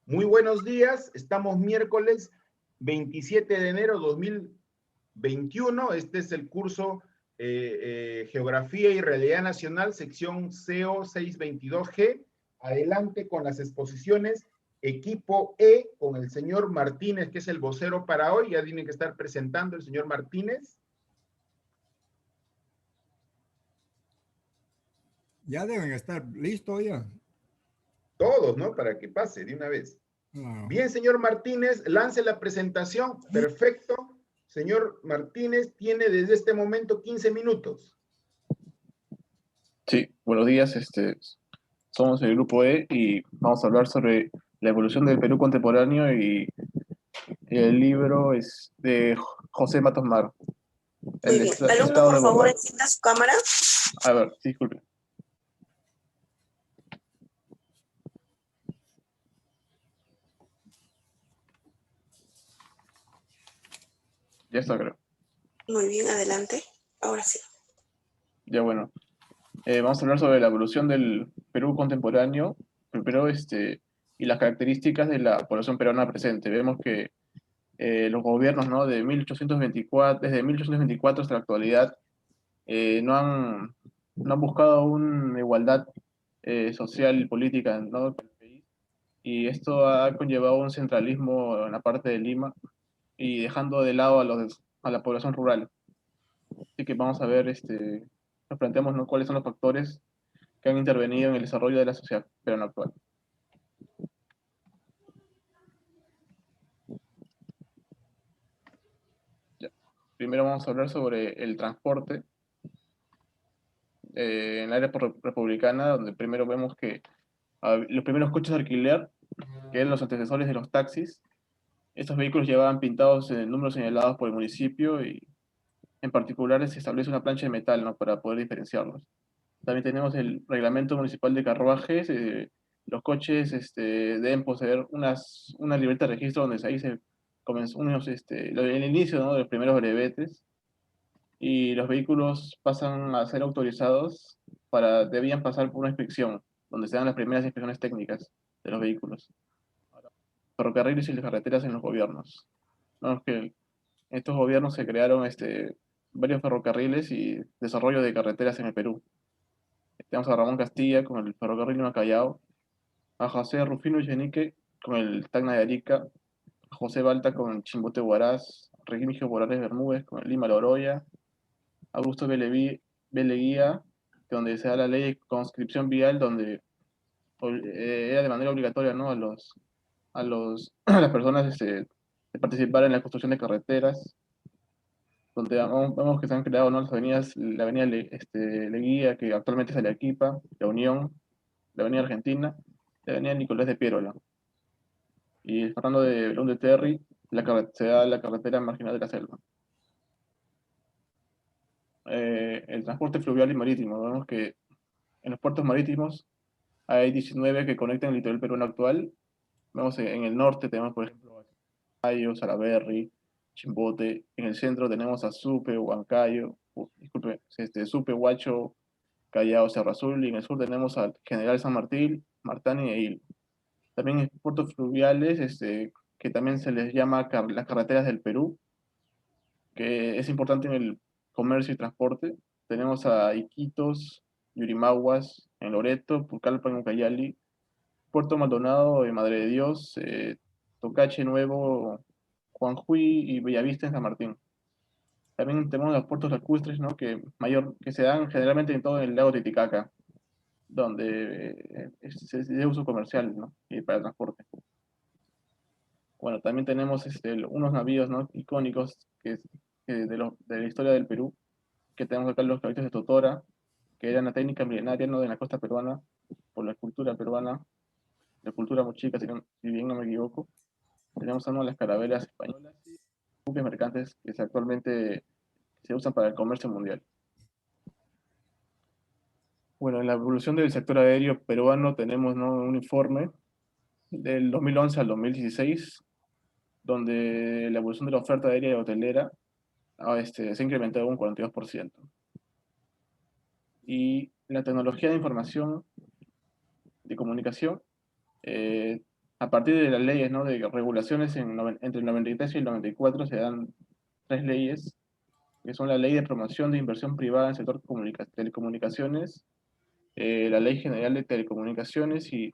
Muy buenos días, estamos miércoles 27 de enero 2021. Este es el curso Geografía y Realidad Nacional, sección CO 622G. Adelante con las exposiciones. Equipo E con el señor Martínez, que es el vocero para hoy. Ya tiene que estar presentando el señor Martínez. Ya deben estar listos ya. Todos, ¿no? Para que pase de una vez. Bien, señor Martínez, lance la presentación. Perfecto. Señor Martínez, tiene desde este momento 15 minutos. Sí, buenos días. Somos el grupo E y vamos a hablar sobre la evolución del Perú contemporáneo y el libro es de José Matos Mar. Muy bien. Alumno, por favor, encienda su cámara. A ver, disculpe. Ya está, creo. Muy bien, adelante. Ahora sí. Ya bueno. Vamos a hablar sobre la evolución del Perú contemporáneo, pero y las características de la población peruana presente. Vemos que los gobiernos, ¿no? Desde 1824 hasta la actualidad no han buscado una igualdad social y política, ¿no? Y esto ha conllevado un centralismo en la parte de Lima y dejando de lado a la población rural. Así que vamos a ver, nos planteamos, ¿no? Cuáles son los factores que han intervenido en el desarrollo de la sociedad peruana actual. Ya. Primero vamos a hablar sobre el transporte en la área republicana, donde primero vemos que los primeros coches de alquiler, que eran los antecesores de los taxis, estos vehículos llevaban pintados en números señalados por el municipio y en particular se establece una plancha de metal, ¿no? Para poder diferenciarlos. También tenemos el reglamento municipal de carruajes. Los coches deben poseer una libreta de registro donde ahí se comenzó el inicio, ¿no? De los primeros brevetes, y los vehículos pasan a ser autorizados debían pasar por una inspección, donde se dan las primeras inspecciones técnicas de los vehículos. Ferrocarriles y las carreteras en los gobiernos. Vemos que en estos gobiernos se crearon varios ferrocarriles y desarrollo de carreteras en el Perú. Tenemos a Ramón Castilla con el ferrocarril Lima-Callao, a José Rufino Echenique con el Tacna de Arica, a José Balta con Chimbote Huaraz, Remigio Morales Bermúdez con el Lima-Loroya, Augusto Beleguía, donde se da la ley de conscripción vial, donde era de manera obligatoria, ¿no? A las personas de participar en la construcción de carreteras, donde vemos que se han creado, ¿no? Las avenidas, la avenida Leguía, que actualmente es la Arequipa, la Unión, la avenida Argentina, la avenida Nicolás de Piérola. Y Fernando de León de Terry, se da la carretera marginal de la selva. El transporte fluvial y marítimo. Vemos que en los puertos marítimos hay 19 que conectan el litoral peruano actual. Vemos en el norte tenemos, por ejemplo, Ayayo, Salaberry, Chimbote. En el centro tenemos a Supe, Huancayo, Supe, Huacho, Callao, Cerro Azul. Y en el sur tenemos al General San Martín, Martani e Hilo. También en puertos fluviales, que también se les llama las carreteras del Perú, que es importante en el comercio y transporte. Tenemos a Iquitos, Yurimaguas, en Loreto, Pucallpa en Ucayali, Puerto Maldonado en Madre de Dios, Tocache Nuevo, Juanjuy y Bellavista en San Martín. También tenemos los puertos lacustres, ¿no? que se dan generalmente en todo el lago Titicaca, donde es de uso comercial, ¿no? Y para el transporte. Bueno, también tenemos unos navíos, ¿no? Icónicos de la historia del Perú, que tenemos acá los caballitos de Totora, que eran una técnica milenaria, ¿no? De la costa peruana, por la cultura peruana, la cultura mochica, si bien no me equivoco. Tenemos uno de las carabelas españolas y buques mercantes que actualmente se usan para el comercio mundial. Bueno, en la evolución del sector aéreo peruano tenemos, ¿no? Un informe del 2011 al 2016, donde la evolución de la oferta aérea y hotelera se ha incrementado un 42%. Y la tecnología de información, de comunicación, A partir de las leyes, ¿no? De regulaciones entre el 93 y el 94 se dan tres leyes, que son la Ley de Promoción de Inversión Privada en el sector telecomunicaciones, la Ley General de Telecomunicaciones y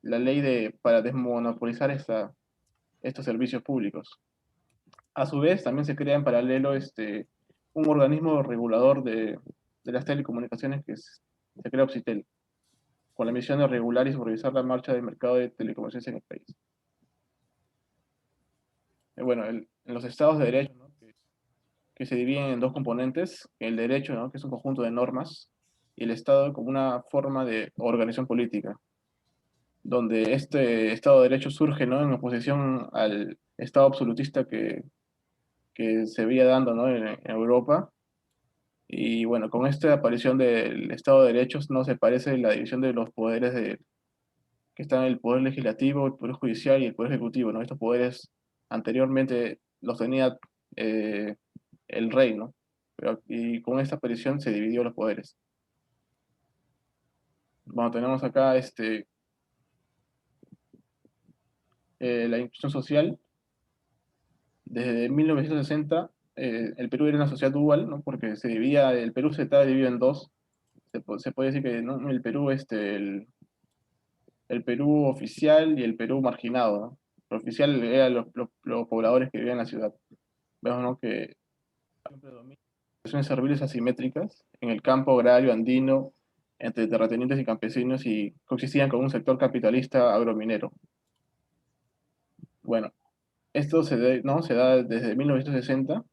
la ley para desmonopolizar estos servicios públicos. A su vez, también se crea en paralelo un organismo regulador de las telecomunicaciones se crea Opsitel, con la misión de regular y supervisar la marcha del mercado de telecomunicaciones en el país. Bueno, en los estados de derecho, ¿no? que se dividen en dos componentes, el derecho, ¿no? Que es un conjunto de normas, y el Estado como una forma de organización política, donde este Estado de Derecho surge, ¿no? En oposición al Estado absolutista que se veía dando, ¿no? En Europa. Y bueno, con esta aparición del Estado de Derechos no se parece la división de los poderes que están el Poder Legislativo, el Poder Judicial y el Poder Ejecutivo, ¿no? Estos poderes anteriormente los tenía eh, el rey, ¿no? Y con esta aparición se dividió los poderes. Bueno, tenemos acá la inclusión social. Desde 1960, el Perú era una sociedad dual, ¿no? Porque el Perú se estaba dividido en dos. Se puede decir que, ¿no? El Perú, el Perú oficial y el Perú marginado, ¿no? El oficial eran los pobladores que vivían en la ciudad. Vemos, ¿no? Que predominan relaciones serviles asimétricas en el campo agrario andino entre terratenientes y campesinos y coexistían con un sector capitalista agrominero. Bueno, esto ¿no? Se da desde 1960.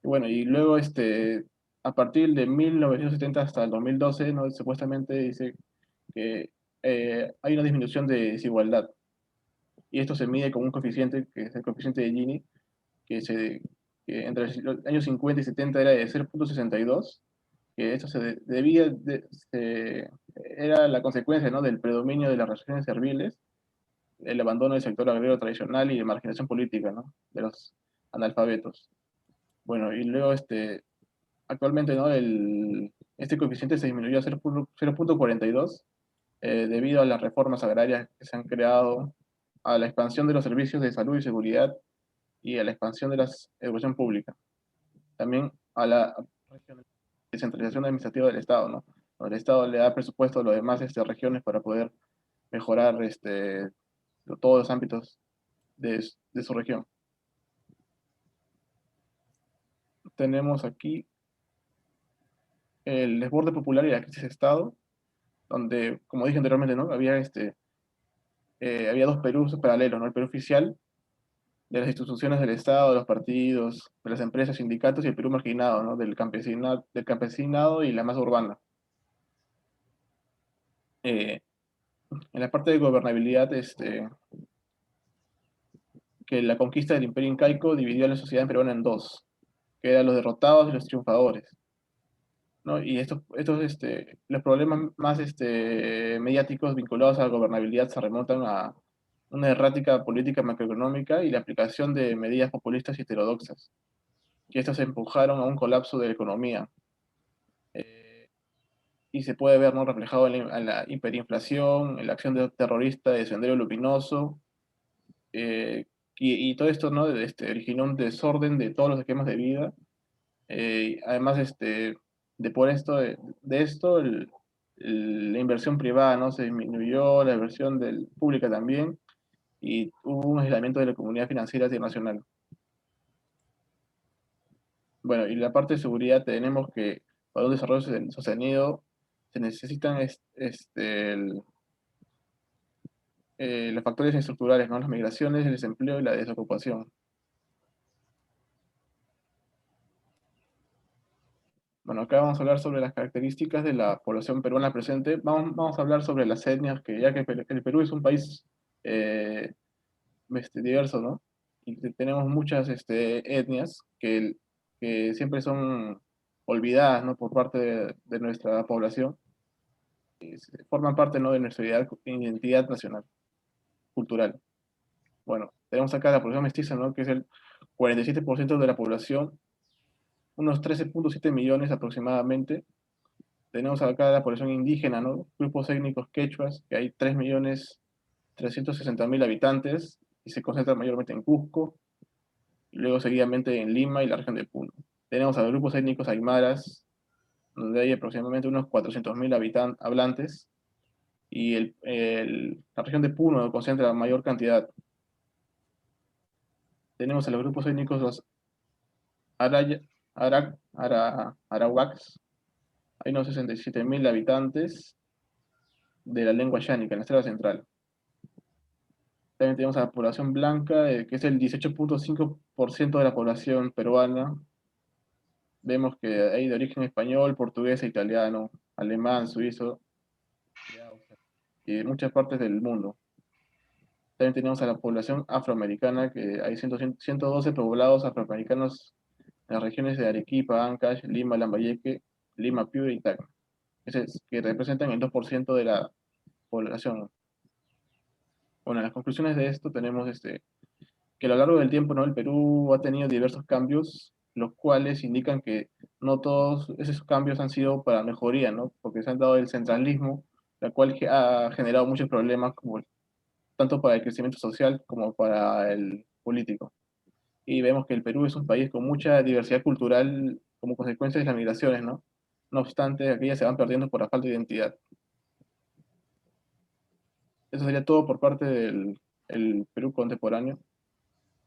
Y bueno, y luego a partir de 1970 hasta el 2012, ¿no? Supuestamente dice que hay una disminución de desigualdad. Y esto se mide con un coeficiente, que es el coeficiente de Gini, que entre los años 50 y 70 era de 0,62, que esto era la consecuencia, ¿no? Del predominio de las relaciones serviles, el abandono del sector agrario tradicional y de marginación política, ¿no? De los analfabetos. Bueno, y luego actualmente, ¿no? Este coeficiente se disminuyó a 0,42 debido a las reformas agrarias que se han creado, a la expansión de los servicios de salud y seguridad y a la expansión de la educación pública. También a la descentralización administrativa del Estado, ¿no? El Estado le da presupuesto a las demás regiones para poder mejorar todos los ámbitos de su región. Tenemos aquí el desborde popular y la crisis de Estado, donde, como dije anteriormente, ¿no? Había dos Perús paralelos, ¿no? El Perú oficial, de las instituciones del Estado, de los partidos, de las empresas, sindicatos, y el Perú marginado, ¿no? Del campesinado y la masa urbana. En la parte de gobernabilidad, que la conquista del Imperio Incaico dividió a la sociedad peruana en dos, que eran los derrotados y los triunfadores, ¿no? Y los problemas más mediáticos vinculados a la gobernabilidad se remontan a una errática política macroeconómica y la aplicación de medidas populistas y heterodoxas, que estos empujaron a un colapso de la economía. Y se puede ver, ¿no? Reflejado en la hiperinflación, en la acción terrorista de Sendero Luminoso, y todo esto, ¿no? Originó un desorden de todos los esquemas de vida. Además, de esto, la inversión privada, ¿no? Se disminuyó, la inversión pública también, y hubo un aislamiento de la comunidad financiera internacional. Bueno, y la parte de seguridad tenemos que para un desarrollo sostenido se necesitan los factores estructurales, ¿no? Las migraciones, el desempleo y la desocupación. Bueno, acá vamos a hablar sobre las características de la población peruana presente. Vamos a hablar sobre las etnias, ya que el Perú es un país diverso, ¿no? Y tenemos muchas etnias que siempre son olvidadas, ¿no? Por parte de nuestra población. Forman parte, ¿no? De nuestra identidad nacional, cultural. Bueno, tenemos acá la población mestiza, ¿no? Que es el 47% de la población, unos 13,7 millones aproximadamente. Tenemos acá la población indígena, ¿no? Grupos étnicos quechuas, que hay 3,3 360.000 habitantes y se concentra mayormente en Cusco, luego seguidamente en Lima y la región de Puno. Tenemos a los grupos étnicos aymaras, donde hay aproximadamente unos 400.000 hablantes, y la región de Puno concentra la mayor cantidad. Tenemos a los grupos étnicos, los arawaks, hay unos 67.000 habitantes de la lengua yánica en la selva central. También tenemos a la población blanca, que es el 18.5% de la población peruana. Vemos que hay de origen español, portugués, italiano, alemán, suizo, y de muchas partes del mundo. También tenemos a la población afroamericana, que hay 112 poblados afroamericanos en las regiones de Arequipa, Ancash, Lima, Lambayeque, Lima, Piura y Tacna, que representan el 2% de la población. Bueno, en las conclusiones de esto tenemos que a lo largo del tiempo, ¿no? El Perú ha tenido diversos cambios, los cuales indican que no todos esos cambios han sido para mejoría, ¿no? Porque se han dado el centralismo, la cual ha generado muchos problemas, tanto para el crecimiento social como para el político. Y vemos que el Perú es un país con mucha diversidad cultural como consecuencia de las migraciones, ¿no? No obstante, aquellas se van perdiendo por la falta de identidad. Eso sería todo por parte del Perú contemporáneo.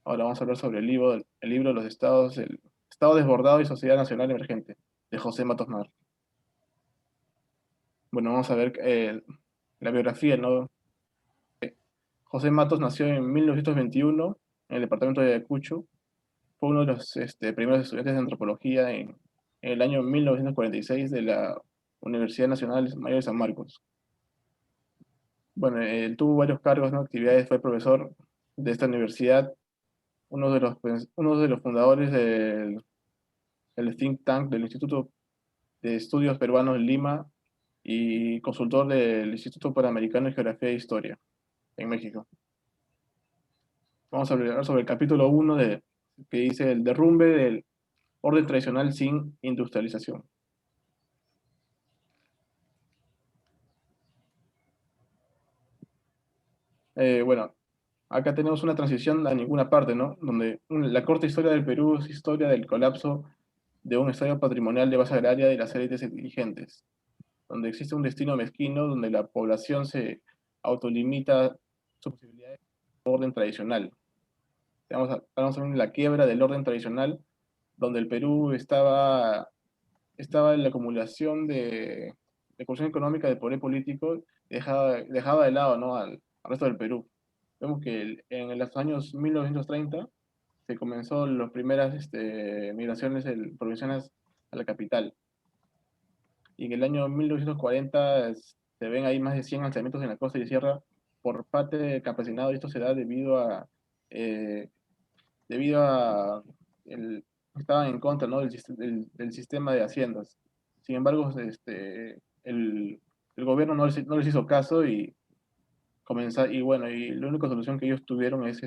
Ahora vamos a hablar sobre el libro de los estados, el Estado desbordado y Sociedad Nacional Emergente, de José Matos Mar. Bueno, vamos a ver la biografía, ¿no? José Matos nació en 1921 en el departamento de Ayacucho. Fue uno de los primeros estudiantes de antropología en el año 1946 de la Universidad Nacional Mayor de San Marcos. Bueno, él tuvo varios cargos, ¿no? Actividades, fue profesor de esta universidad, uno de los fundadores del think tank del Instituto de Estudios Peruanos en Lima y consultor del Instituto Panamericano de Geografía e Historia en México. Vamos a hablar sobre el capítulo 1 que dice el derrumbe del orden tradicional sin industrialización. Bueno, acá tenemos una transición a ninguna parte, ¿no? Donde la corta historia del Perú es historia del colapso de un estadio patrimonial de base agraria de las élites dirigentes, donde existe un destino mezquino, donde la población se autolimita sus posibilidades de orden tradicional. Estamos en la quiebra del orden tradicional, donde el Perú estaba en la acumulación de cuestión económica de poder político, dejaba de lado, ¿no? al resto del Perú. Vemos que en los años 1930 se comenzó las primeras migraciones provincianas a la capital. Y en el año 1940 se ven ahí más de 100 alzamientos en la costa y sierra por parte del campesinado, y esto se da eh, debido a estaban en contra, ¿no? del sistema de haciendas. Sin embargo, el, el gobierno no les hizo caso y bueno, y la única solución que ellos tuvieron es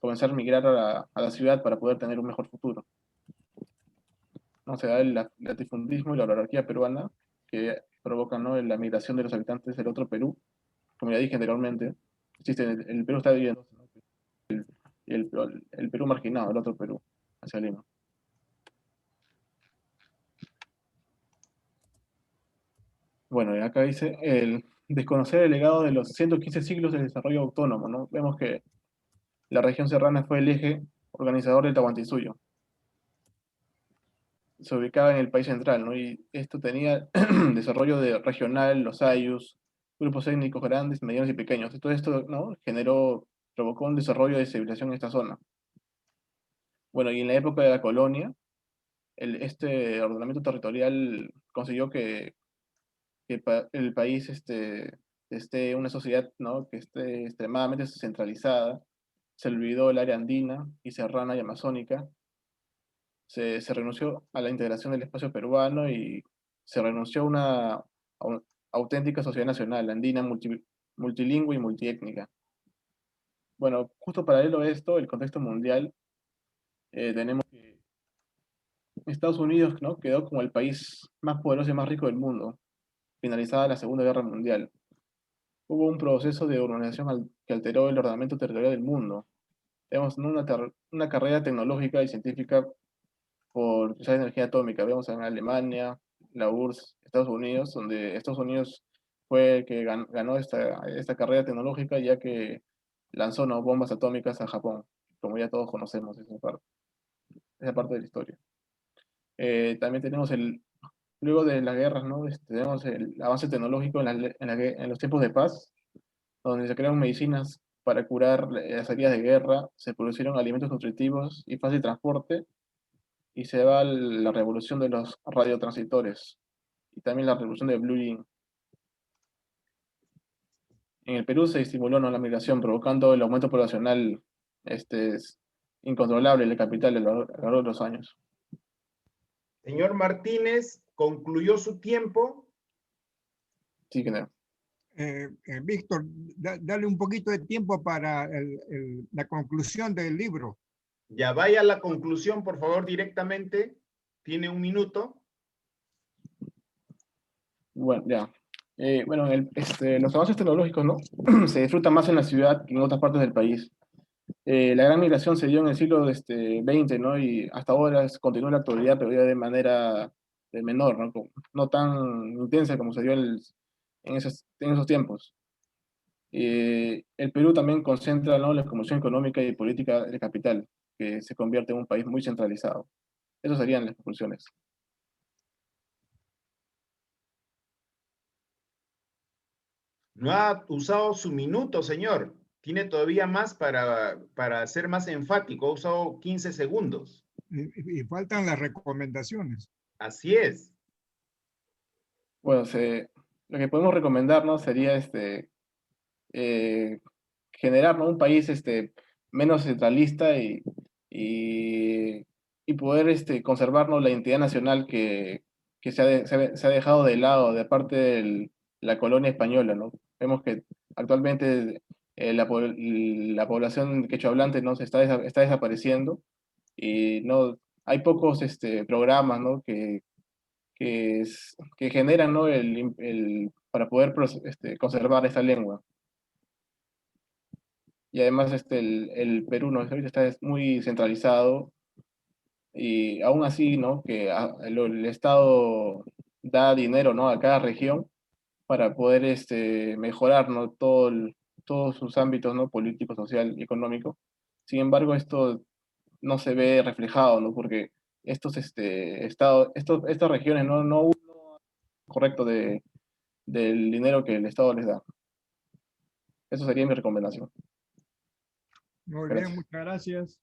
comenzar a migrar a la ciudad para poder tener un mejor futuro. ¿No? Se da el latifundismo y la oligarquía peruana que provocan, ¿no? la migración de los habitantes del otro Perú. Como ya dije anteriormente, el Perú está dividido, ¿no? el Perú marginado, el otro Perú, hacia Lima. Bueno, y acá dice el desconocer el legado de los 115 siglos de desarrollo autónomo, ¿no? Vemos que la región serrana fue el eje organizador del Tahuantinsuyo. Se ubicaba en el país central, ¿no? Y esto tenía desarrollo regional, los ayllus, grupos étnicos grandes, medianos y pequeños. Y todo esto, ¿no? Provocó un desarrollo de civilización en esta zona. Bueno, y en la época de la colonia, este ordenamiento territorial consiguió que el país esté una sociedad, ¿no? que esté extremadamente centralizada. Se olvidó el área andina y serrana y amazónica. Se renunció a la integración del espacio peruano y se renunció a una auténtica sociedad nacional, andina, multilingüe y multiétnica. Bueno, justo paralelo a esto, el contexto mundial, tenemos que Estados Unidos, ¿no? quedó como el país más poderoso y más rico del mundo, finalizada la Segunda Guerra Mundial. hubo un proceso de urbanización que alteró el ordenamiento territorial del mundo. Vemos, ¿no? Una carrera tecnológica y científica por usar energía atómica. Vemos en Alemania, la URSS, Estados Unidos, donde Estados Unidos fue el que ganó esta carrera tecnológica, ya que lanzó, ¿no?, bombas atómicas a Japón, como ya todos conocemos esa parte de la historia. También tenemos luego de las guerras, ¿no? Tenemos el avance tecnológico en los tiempos de paz, donde se crearon medicinas para curar las heridas de guerra, se produjeron alimentos nutritivos y fácil transporte, y se da la revolución de los radiotransitores y también la revolución de Blue Jean. En el Perú se estimuló, ¿no?, la migración, provocando el aumento poblacional incontrolable en la capital a lo largo de los años. Señor Martínez, concluyó su tiempo. Sí, que no. Víctor, dale un poquito de tiempo para la conclusión del libro. Ya vaya a la conclusión, por favor, directamente. Tiene 1 minuto. Bueno, ya. Bueno, los avances tecnológicos, ¿no?, se disfrutan más en la ciudad que en otras partes del país. La gran migración se dio en el siglo XX, ¿no? Y hasta ahora continúa en la actualidad, pero ya de manera menor, ¿no? No tan intensa como se dio en esos tiempos. El Perú también concentra, ¿no?, la acumulación económica y política de capital, que se convierte en un país muy centralizado. Esas serían las conclusiones. No ha usado su minuto, señor. Tiene todavía más para ser más enfático. Ha usado 15 segundos. Y faltan las recomendaciones. Así es. Bueno, lo que podemos recomendar, ¿no?, sería generar, ¿no?, un país menos centralista y poder conservar, ¿no?, la identidad nacional que se ha dejado de lado de parte de la colonia española, ¿no? Vemos que actualmente la población quechohablante, ¿no?, está desapareciendo, y no hay pocos programas, ¿no?, que generan, ¿no?, para poder conservar esta lengua. Y además el Perú, ¿no?, ahorita está muy centralizado, y aún así, ¿no?, que el Estado da dinero, ¿no?, a cada región para poder mejorar, ¿no?, todos sus ámbitos, ¿no?, político, social y económico. Sin embargo, esto no se ve reflejado, ¿no?, porque estas regiones no usan correcto del dinero que el Estado les da. Eso sería mi recomendación. Muy bien, Gracias. muchas gracias.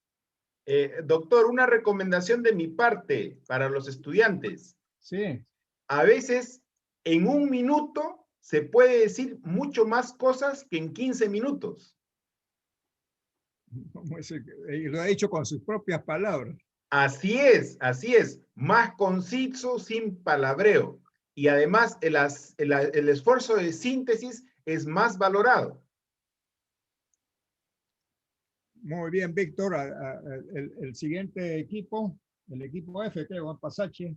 Doctor, una recomendación de mi parte para los estudiantes. Sí, A veces, en 1 minuto, se puede decir mucho más cosas que en 15 minutos. y lo ha dicho con sus propias palabras. Así es. Más conciso, sin palabreo. Y además, el esfuerzo de síntesis es más valorado. Muy bien, Víctor. El siguiente equipo, el equipo F, creo, Juan Pasache.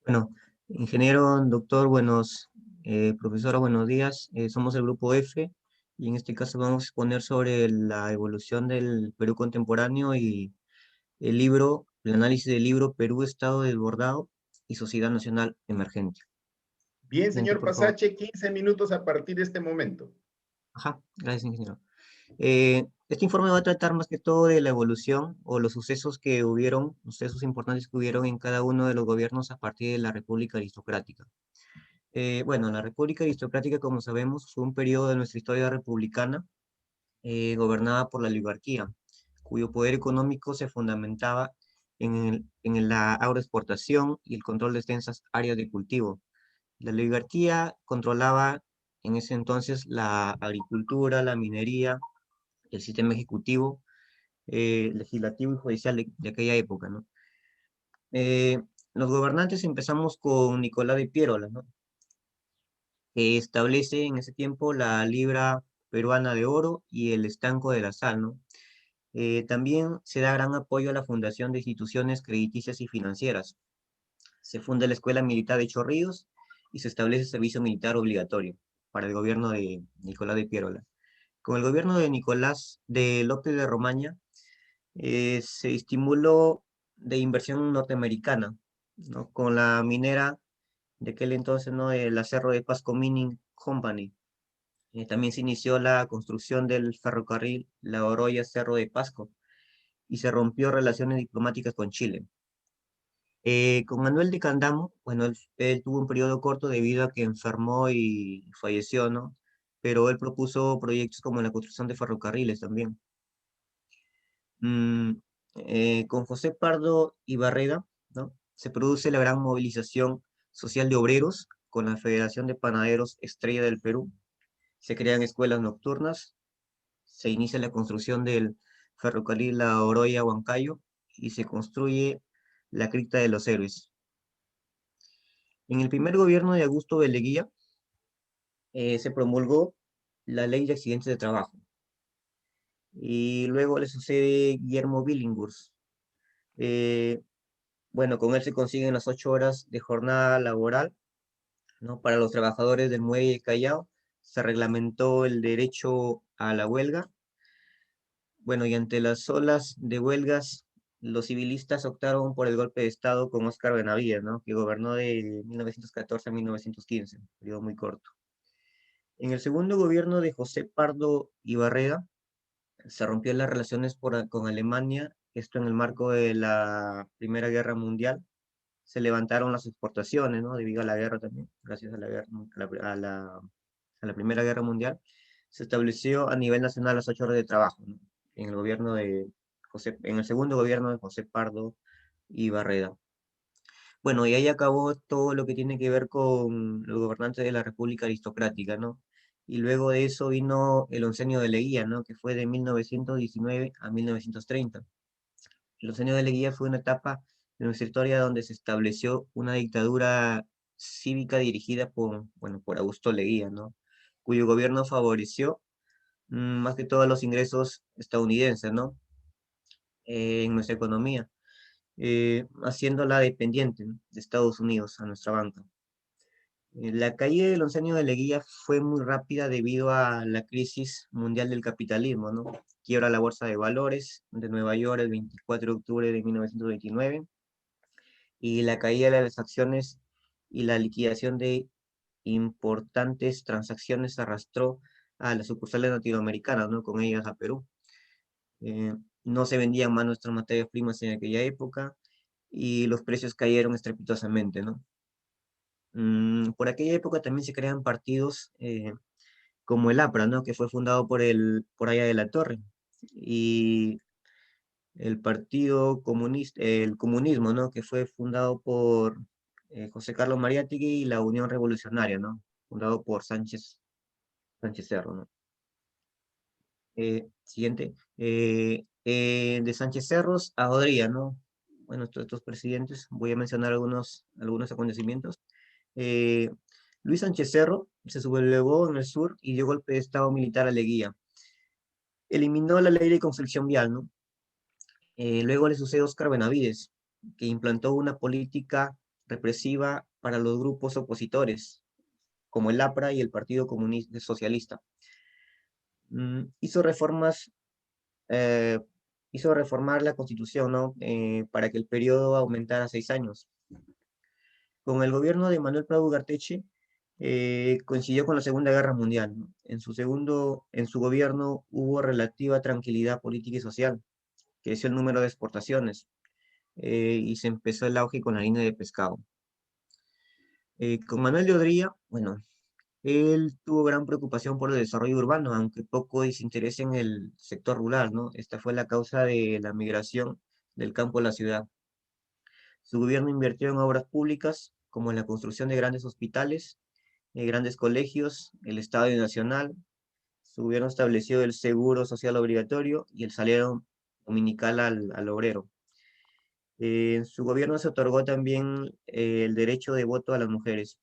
Bueno, ingeniero, doctor, profesora, buenos días. Somos el grupo F y en este caso vamos a exponer sobre la evolución del Perú contemporáneo y el análisis del libro Perú, Estado desbordado y Sociedad Nacional Emergente. Bien, Siguiente, señor por favor. Pasache, 15 minutos a partir de este momento. Ajá, gracias, ingeniero. Este informe va a tratar más que todo de la evolución o los sucesos que hubieron, los sucesos importantes que hubieron en cada uno de los gobiernos a partir de la República Aristocrática. Bueno, la República Aristocrática, como sabemos, fue un periodo de nuestra historia republicana gobernada por la oligarquía, cuyo poder económico se fundamentaba en la agroexportación y el control de extensas áreas de cultivo. La oligarquía controlaba en ese entonces la agricultura, la minería, el sistema ejecutivo, legislativo y judicial de aquella época, ¿no? Los gobernantes empezamos con Nicolás de Piérola, ¿no?, que establece en ese tiempo la libra peruana de oro y el estanco de la sal, ¿no? También se da gran apoyo a la fundación de instituciones crediticias y financieras. Se funda la Escuela Militar de Chorrillos y se establece servicio militar obligatorio para el gobierno de Nicolás de Piérola. Con el gobierno de Nicolás de López de Romaña, se estimuló de inversión norteamericana, ¿no? Con la minera de aquel entonces, ¿no? El Cerro de Pasco Mining Company. También se inició la construcción del ferrocarril La Oroya-Cerro de Pasco y se rompió relaciones diplomáticas con Chile. Con Manuel de Candamo, bueno, él tuvo un periodo corto debido a que enfermó y falleció, ¿no? Pero él propuso proyectos como la construcción de ferrocarriles también. Mm, con José Pardo y Barreda, ¿no? Se produce la gran movilización social de obreros con la Federación de Panaderos Estrella del Perú. Se crean escuelas nocturnas, se inicia la construcción del ferrocarril La Oroya-Huancayo y se construye la Cripta de los Héroes. En el primer gobierno de Augusto Beleguía se promulgó la Ley de Accidentes de Trabajo y luego le sucede Guillermo Billinghurst. Eh, bueno, con él se consiguen las 8 horas de jornada laboral, ¿no? Para los trabajadores del muelle de Callao se reglamentó el derecho a la huelga. Bueno, y ante las olas de huelgas, los civilistas optaron por el golpe de Estado con Óscar Benavides, ¿no? Que gobernó de 1914 a 1915, un periodo muy corto. En el segundo gobierno de José Pardo y Barreda, se rompió las relaciones con Alemania, esto en el marco de la Primera Guerra Mundial. Se levantaron las exportaciones, ¿no? Debido a la guerra también, gracias a la guerra, a la Primera Guerra Mundial. Se estableció a nivel nacional las 8 horas de trabajo, ¿no? En el gobierno de en el segundo gobierno de José Pardo y Barreda. Bueno, y ahí acabó todo lo que tiene que ver con los gobernantes de la República Aristocrática, ¿no? Y luego de eso vino el oncenio de Leguía, ¿no? Que fue de 1919 a 1930. El oncenio de Leguía fue una etapa de nuestra historia donde se estableció una dictadura cívica dirigida por, bueno, por Augusto Leguía, ¿no? Cuyo gobierno favoreció más que todo los ingresos estadounidenses, ¿no? En nuestra economía, haciéndola dependiente, ¿no? De Estados Unidos a nuestra banca. La caída del oncenio de Leguía fue muy rápida debido a la crisis mundial del capitalismo, ¿no? Quiebra la Bolsa de Valores de Nueva York el 24 de octubre de 1929 y la caída de las acciones y la liquidación de importantes transacciones arrastró a las sucursales latinoamericanas, ¿no? Con ellas a Perú. No se vendían más nuestras materias primas en aquella época y los precios cayeron estrepitosamente, ¿no? Por aquella época también se crean partidos como el APRA, ¿no? Que fue fundado por Aya de la Torre. Y el Partido Comunista, el comunismo, ¿no? Que fue fundado por José Carlos Mariátegui y la Unión Revolucionaria, ¿no? Fundado por Sánchez Cerro, ¿no? Siguiente. De Sánchez Cerros a Odría, ¿no? Bueno, estos presidentes, voy a mencionar algunos acontecimientos. Eh, Luis Sánchez Cerro se sublevó en el sur y dio golpe de Estado militar a Leguía. Eliminó la ley de construcción vial, ¿no? Luego le sucede Óscar Benavides, que implantó una política represiva para los grupos opositores, como el APRA y el Partido Comunista Socialista. Hizo reformas, eh, hizo reformar la Constitución, ¿no? Para que el periodo aumentara a 6 años. Con el gobierno de Manuel Prado Ugarteche, coincidió con la Segunda Guerra Mundial, ¿no? En su gobierno hubo relativa tranquilidad política y social, creció el número de exportaciones y se empezó el auge con la línea de pescado. Con Manuel de Odría, bueno, él tuvo gran preocupación por el desarrollo urbano, aunque poco desinterés en el sector rural, ¿no? Esta fue la causa de la migración del campo a la ciudad. Su gobierno invirtió en obras públicas, como en la construcción de grandes hospitales, grandes colegios, el Estadio Nacional. Su gobierno estableció el seguro social obligatorio y el salario dominical al obrero. En su gobierno se otorgó también el derecho de voto a las mujeres.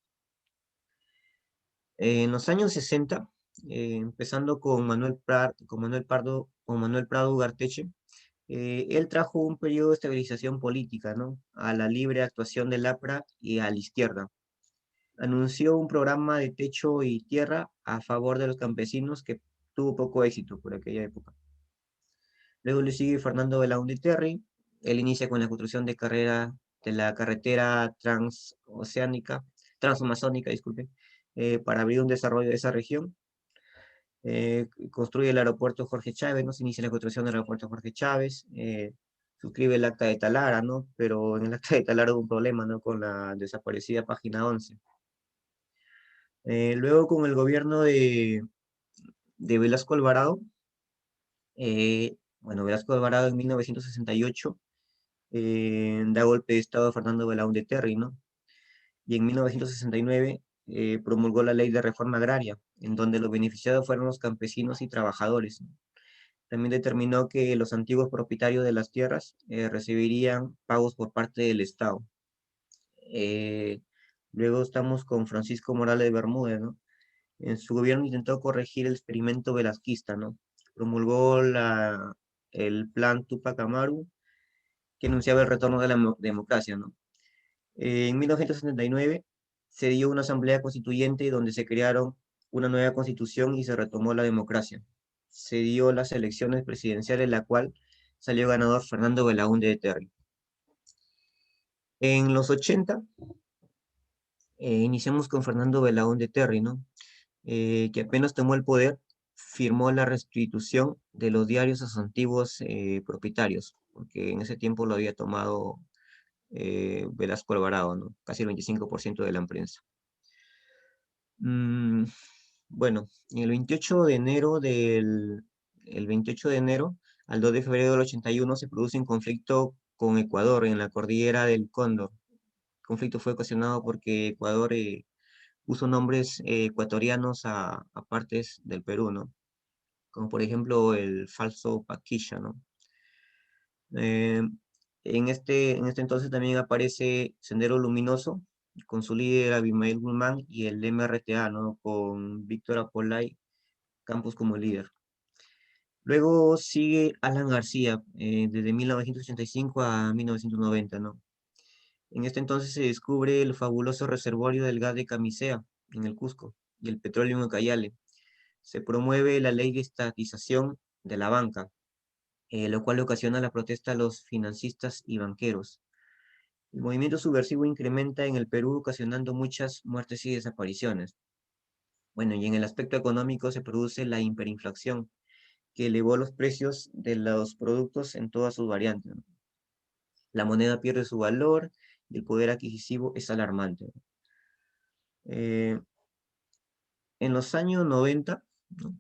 En los años 60, empezando con Manuel Prado Ugarteche, Él trajo un periodo de estabilización política, ¿no? A la libre actuación del APRA y a la izquierda. Anunció un programa de techo y tierra a favor de los campesinos que tuvo poco éxito por aquella época. Luego le sigue Fernando Belaúnde Terry. Él inicia con la construcción de la carretera transamazónica, disculpe, para abrir un desarrollo de esa región. Construye el aeropuerto Jorge Chávez, ¿no? Se inicia la construcción del aeropuerto Jorge Chávez. Suscribe el acta de Talara, ¿no? Pero en el acta de Talara hubo un problema, ¿no? Con la desaparecida página 11. Luego con el gobierno de Velasco Alvarado, bueno, Velasco Alvarado en 1968 da golpe de estado a Fernando Belaúnde Terry, ¿no? Y en 1969 promulgó la ley de reforma agraria, en donde los beneficiados fueron los campesinos y trabajadores, ¿no? También determinó que los antiguos propietarios de las tierras recibirían pagos por parte del Estado. Eh, Luego estamos con Francisco Morales Bermúdez, ¿no? En su gobierno intentó corregir el experimento velasquista, ¿no? Promulgó el plan Tupac Amaru, que anunciaba el retorno de la democracia, ¿no? En 1979 se dio una asamblea constituyente donde se crearon una nueva constitución y se retomó la democracia. Se dio las elecciones presidenciales, en la cual salió ganador Fernando Belaúnde de Terry. En los 80 iniciamos con Fernando Belaúnde Terry, ¿no? Que apenas tomó el poder, firmó la restitución de los diarios a sus antiguos propietarios, porque en ese tiempo lo había tomado Velasco Alvarado, ¿no? Casi el 25% de la prensa. Bueno, el 28 de enero el 28 de enero al 2 de febrero del 81 se produce un conflicto con Ecuador en la cordillera del Cóndor. El conflicto fue ocasionado porque Ecuador puso nombres ecuatorianos a partes del Perú, ¿no? Como por ejemplo el falso Paquilla, ¿no? Eh, en este entonces también aparece Sendero Luminoso, con su líder Abimael Guzmán, y el MRTA, ¿no? Con Víctor Apolay Campos como líder. Luego sigue Alan García, desde 1985 a 1990, ¿no? En este entonces se descubre el fabuloso reservorio del gas de Camisea, en el Cusco, y el petróleo en Ucayale. Se promueve la ley de estatización de la banca, lo cual ocasiona la protesta de los financistas y banqueros. El movimiento subversivo incrementa en el Perú, ocasionando muchas muertes y desapariciones. Bueno, y en el aspecto económico se produce la hiperinflación, que elevó los precios de los productos en todas sus variantes, ¿no? La moneda pierde su valor y el poder adquisitivo es alarmante. Eh, en los años 90, ¿no?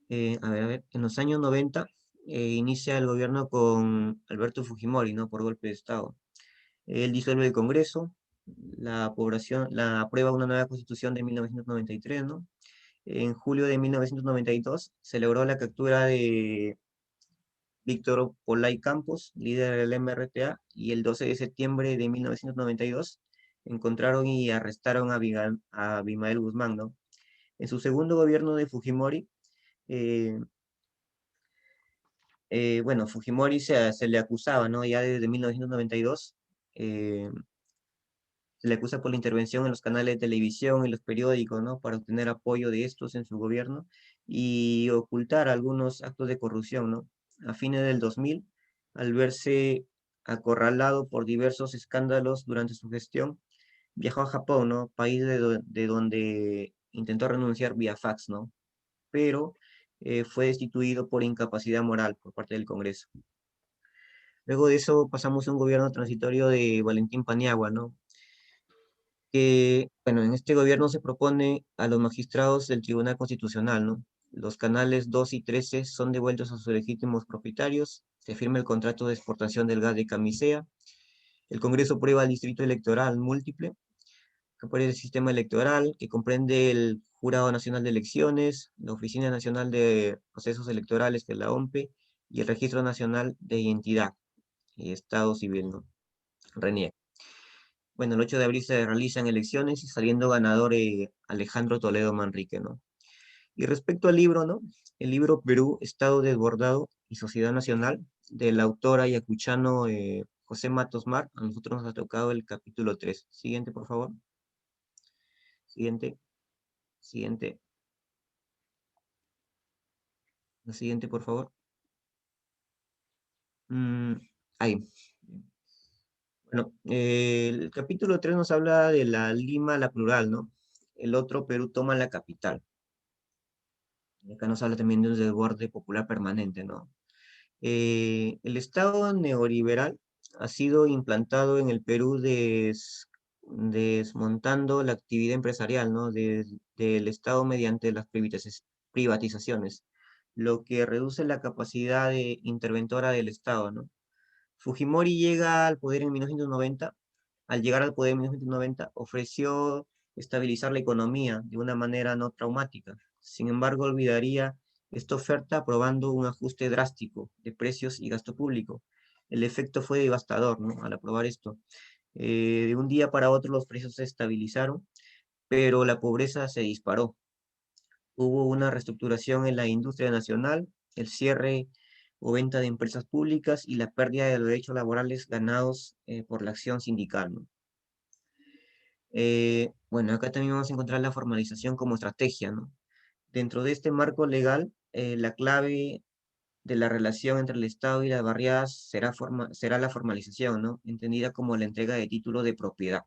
En los años 90 inicia el gobierno con Alberto Fujimori, ¿no? Por golpe de Estado. Él disuelve el Congreso, la población aprueba una nueva constitución de 1993, ¿no? En julio de 1992 se logró la captura de Víctor Polay Campos, líder del MRTA, y el 12 de septiembre de 1992 encontraron y arrestaron a Abimael Guzmán, ¿no? En su segundo gobierno de Fujimori, eh, bueno, Fujimori se le acusaba, ¿no? Ya desde 1992, se le acusa por la intervención en los canales de televisión y los periódicos, ¿no? Para obtener apoyo de estos en su gobierno y ocultar algunos actos de corrupción, ¿no? A fines del 2000, al verse acorralado por diversos escándalos durante su gestión, viajó a Japón, ¿no? País de donde intentó renunciar vía fax, ¿no? Pero fue destituido por incapacidad moral por parte del Congreso. Luego de eso pasamos a un gobierno transitorio de Valentín Paniagua, ¿no? Que, bueno, en este gobierno se propone a los magistrados del Tribunal Constitucional, ¿no? Los canales 2 y 13 son devueltos a sus legítimos propietarios, se firma el contrato de exportación del gas de Camisea, el Congreso aprueba el distrito electoral múltiple, que aprueba el sistema electoral, que comprende el Jurado Nacional de Elecciones, la Oficina Nacional de Procesos Electorales, que es la OMPE, y el Registro Nacional de Identidad y Estado Civil, ¿no? RENIEC. Bueno, el 8 de abril se realizan elecciones y saliendo ganador Alejandro Toledo Manrique, ¿no? Y respecto al libro, ¿no? El libro Perú, Estado Desbordado y Sociedad Nacional, del autor ayacuchano José Matos Mar, a nosotros nos ha tocado el capítulo 3. Siguiente, por favor. Siguiente. Siguiente. La siguiente, por favor. Ahí. Bueno, el capítulo 3 nos habla de la Lima, la plural, ¿no? El otro, Perú toma la capital. Y acá nos habla también de un desborde popular permanente, ¿no? El Estado neoliberal ha sido implantado en el Perú desmontando la actividad empresarial, ¿no? Del Estado mediante las privatizaciones, lo que reduce la capacidad interventora del Estado, ¿no? Fujimori llega al poder en 1990. Al llegar al poder en 1990, ofreció estabilizar la economía de una manera no traumática. Sin embargo, olvidaría esta oferta aprobando un ajuste drástico de precios y gasto público. El efecto fue devastador, ¿no? Al aprobar esto. De un día para otro los precios se estabilizaron, pero la pobreza se disparó. Hubo una reestructuración en la industria nacional, el cierre o venta de empresas públicas y la pérdida de los derechos laborales ganados por la acción sindical, ¿no? Bueno, acá también vamos a encontrar la formalización como estrategia, ¿no? Dentro de este marco legal, la clave de la relación entre el Estado y las barriadas será la formalización, ¿no? Entendida como la entrega de título de propiedad.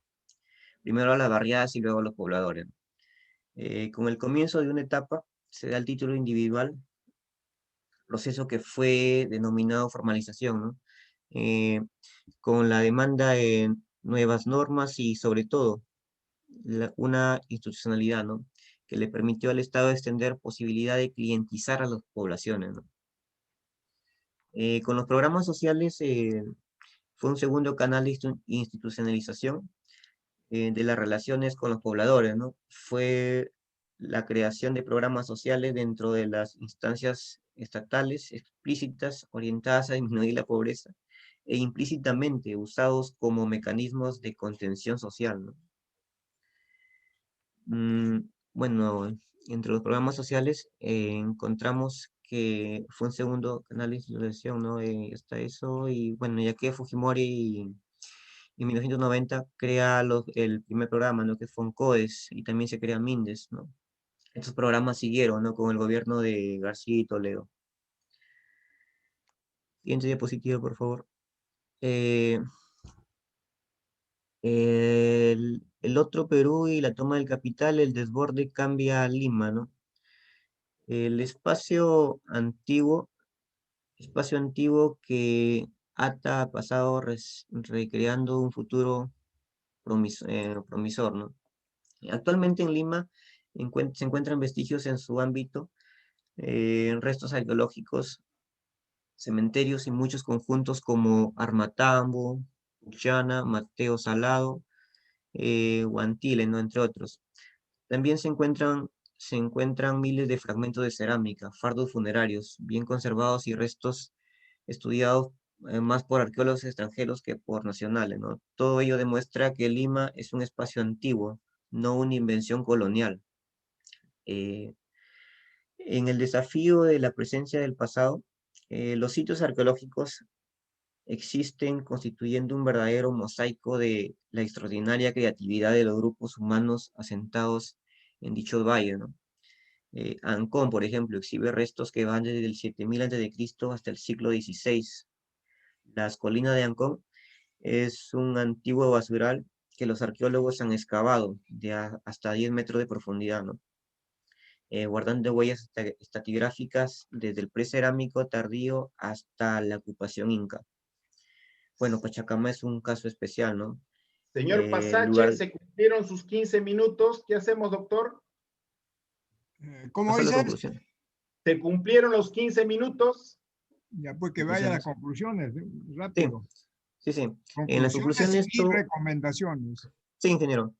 Primero a las barriadas y luego a los pobladores, ¿no? Con el comienzo de una etapa, se da el título individual, proceso que fue denominado formalización, ¿no? Eh, con la demanda de nuevas normas y sobre todo una institucionalidad, ¿no? Que le permitió al Estado extender posibilidad de clientizar a las poblaciones, ¿no? Con los programas sociales fue un segundo canal de institucionalización de las relaciones con los pobladores, ¿no? Fue la creación de programas sociales dentro de las instancias estatales explícitas orientadas a disminuir la pobreza e implícitamente usados como mecanismos de contención social, ¿no? Bueno, entre los programas sociales encontramos que fue un segundo canal de institucionalización, ¿no? Está eso, y bueno, ya que Fujimori en 1990 crea el primer programa, ¿no? Que fue FONCODES, y también se crea MINDES, ¿no? Estos programas siguieron, ¿no? Con el gobierno de García y Toledo. Siguiente diapositiva, por favor. Eh, el otro Perú y la toma del capital, el desborde cambia a Lima, ¿no? El espacio antiguo que ata a pasado recreando un futuro promisor, ¿no? Actualmente en Lima se encuentran vestigios en su ámbito, restos arqueológicos, cementerios y muchos conjuntos como Armatambo, Ullana, Mateo Salado, Huantile, ¿no? Entre otros. También se encuentran miles de fragmentos de cerámica, fardos funerarios, bien conservados y restos estudiados más por arqueólogos extranjeros que por nacionales, ¿no? Todo ello demuestra que Lima es un espacio antiguo, no una invención colonial. Eh, en el desafío de la presencia del pasado, los sitios arqueológicos existen constituyendo un verdadero mosaico de la extraordinaria creatividad de los grupos humanos asentados en dichos valles, ¿no? Ancón, por ejemplo, exhibe restos que van desde el 7000 a.C. hasta el siglo XVI. Las colinas de Ancón es un antiguo basural que los arqueólogos han excavado hasta 10 metros de profundidad, ¿no? Guardando huellas estratigráficas desde el precerámico tardío hasta la ocupación inca. Bueno, Pachacama es un caso especial, ¿no? Señor Pasache, se cumplieron sus 15 minutos. ¿Qué hacemos, doctor? ¿Cómo dice? dices? Conclusión. ¿Se cumplieron los 15 minutos? Ya, pues que vaya a las conclusiones, rápido. Sí. En las conclusiones y recomendaciones. Sí, ingeniero.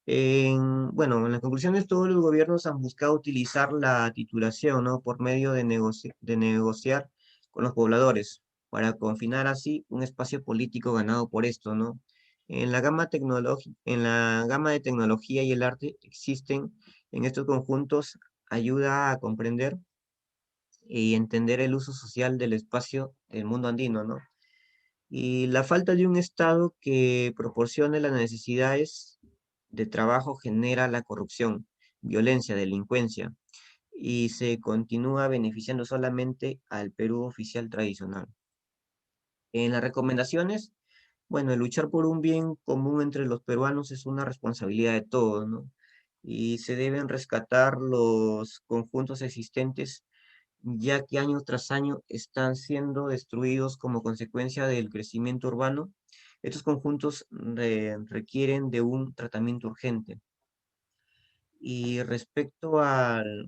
Bueno, en las conclusiones todos los gobiernos han buscado utilizar la titulación, ¿no? Por medio de negociar con los pobladores, para confinar así un espacio político ganado por esto, ¿no? En la gama de tecnología y el arte existen en estos conjuntos ayuda a comprender y entender el uso social del espacio del mundo andino, ¿no? Y la falta de un Estado que proporcione las necesidades de trabajo genera la corrupción, violencia, delincuencia, y se continúa beneficiando solamente al Perú oficial tradicional. En las recomendaciones, bueno, el luchar por un bien común entre los peruanos es una responsabilidad de todos, ¿no? Y se deben rescatar los conjuntos existentes, ya que año tras año están siendo destruidos como consecuencia del crecimiento urbano. Estos conjuntos requieren de un tratamiento urgente. Y respecto al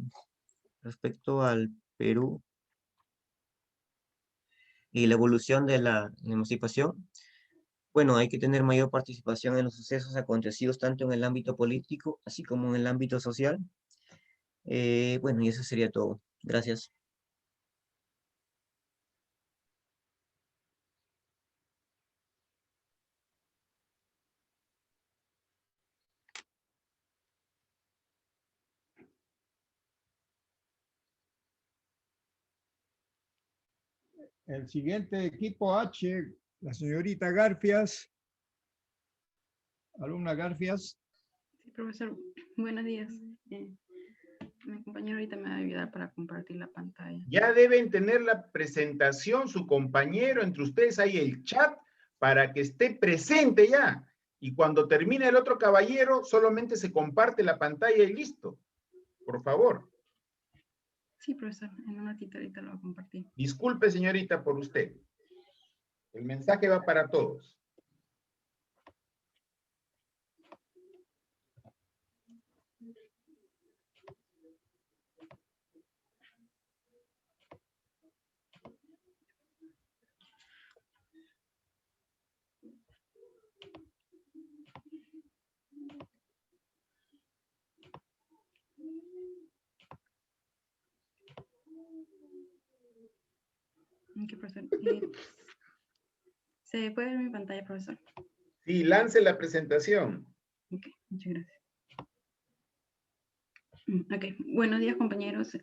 Perú y la evolución de la emancipación, bueno, hay que tener mayor participación en los sucesos acontecidos tanto en el ámbito político, así como en el ámbito social. Bueno, y eso sería todo. Gracias. El siguiente equipo H, la señorita Garfias, alumna Garfias. Sí, profesor, buenos días. Mi compañero ahorita me va a ayudar para compartir la pantalla. Ya deben tener la presentación, su compañero, entre ustedes hay el chat para que esté presente ya. Y cuando termine el otro caballero, solamente se comparte la pantalla y listo. Por favor. Sí, profesor, en un ratito ahorita lo voy a compartir. Disculpe, señorita, por usted. El mensaje va para todos. Ok, profesor. ¿Se puede ver mi pantalla, profesor? Sí, lance la presentación. Ok, muchas gracias. Ok, buenos días, compañeros.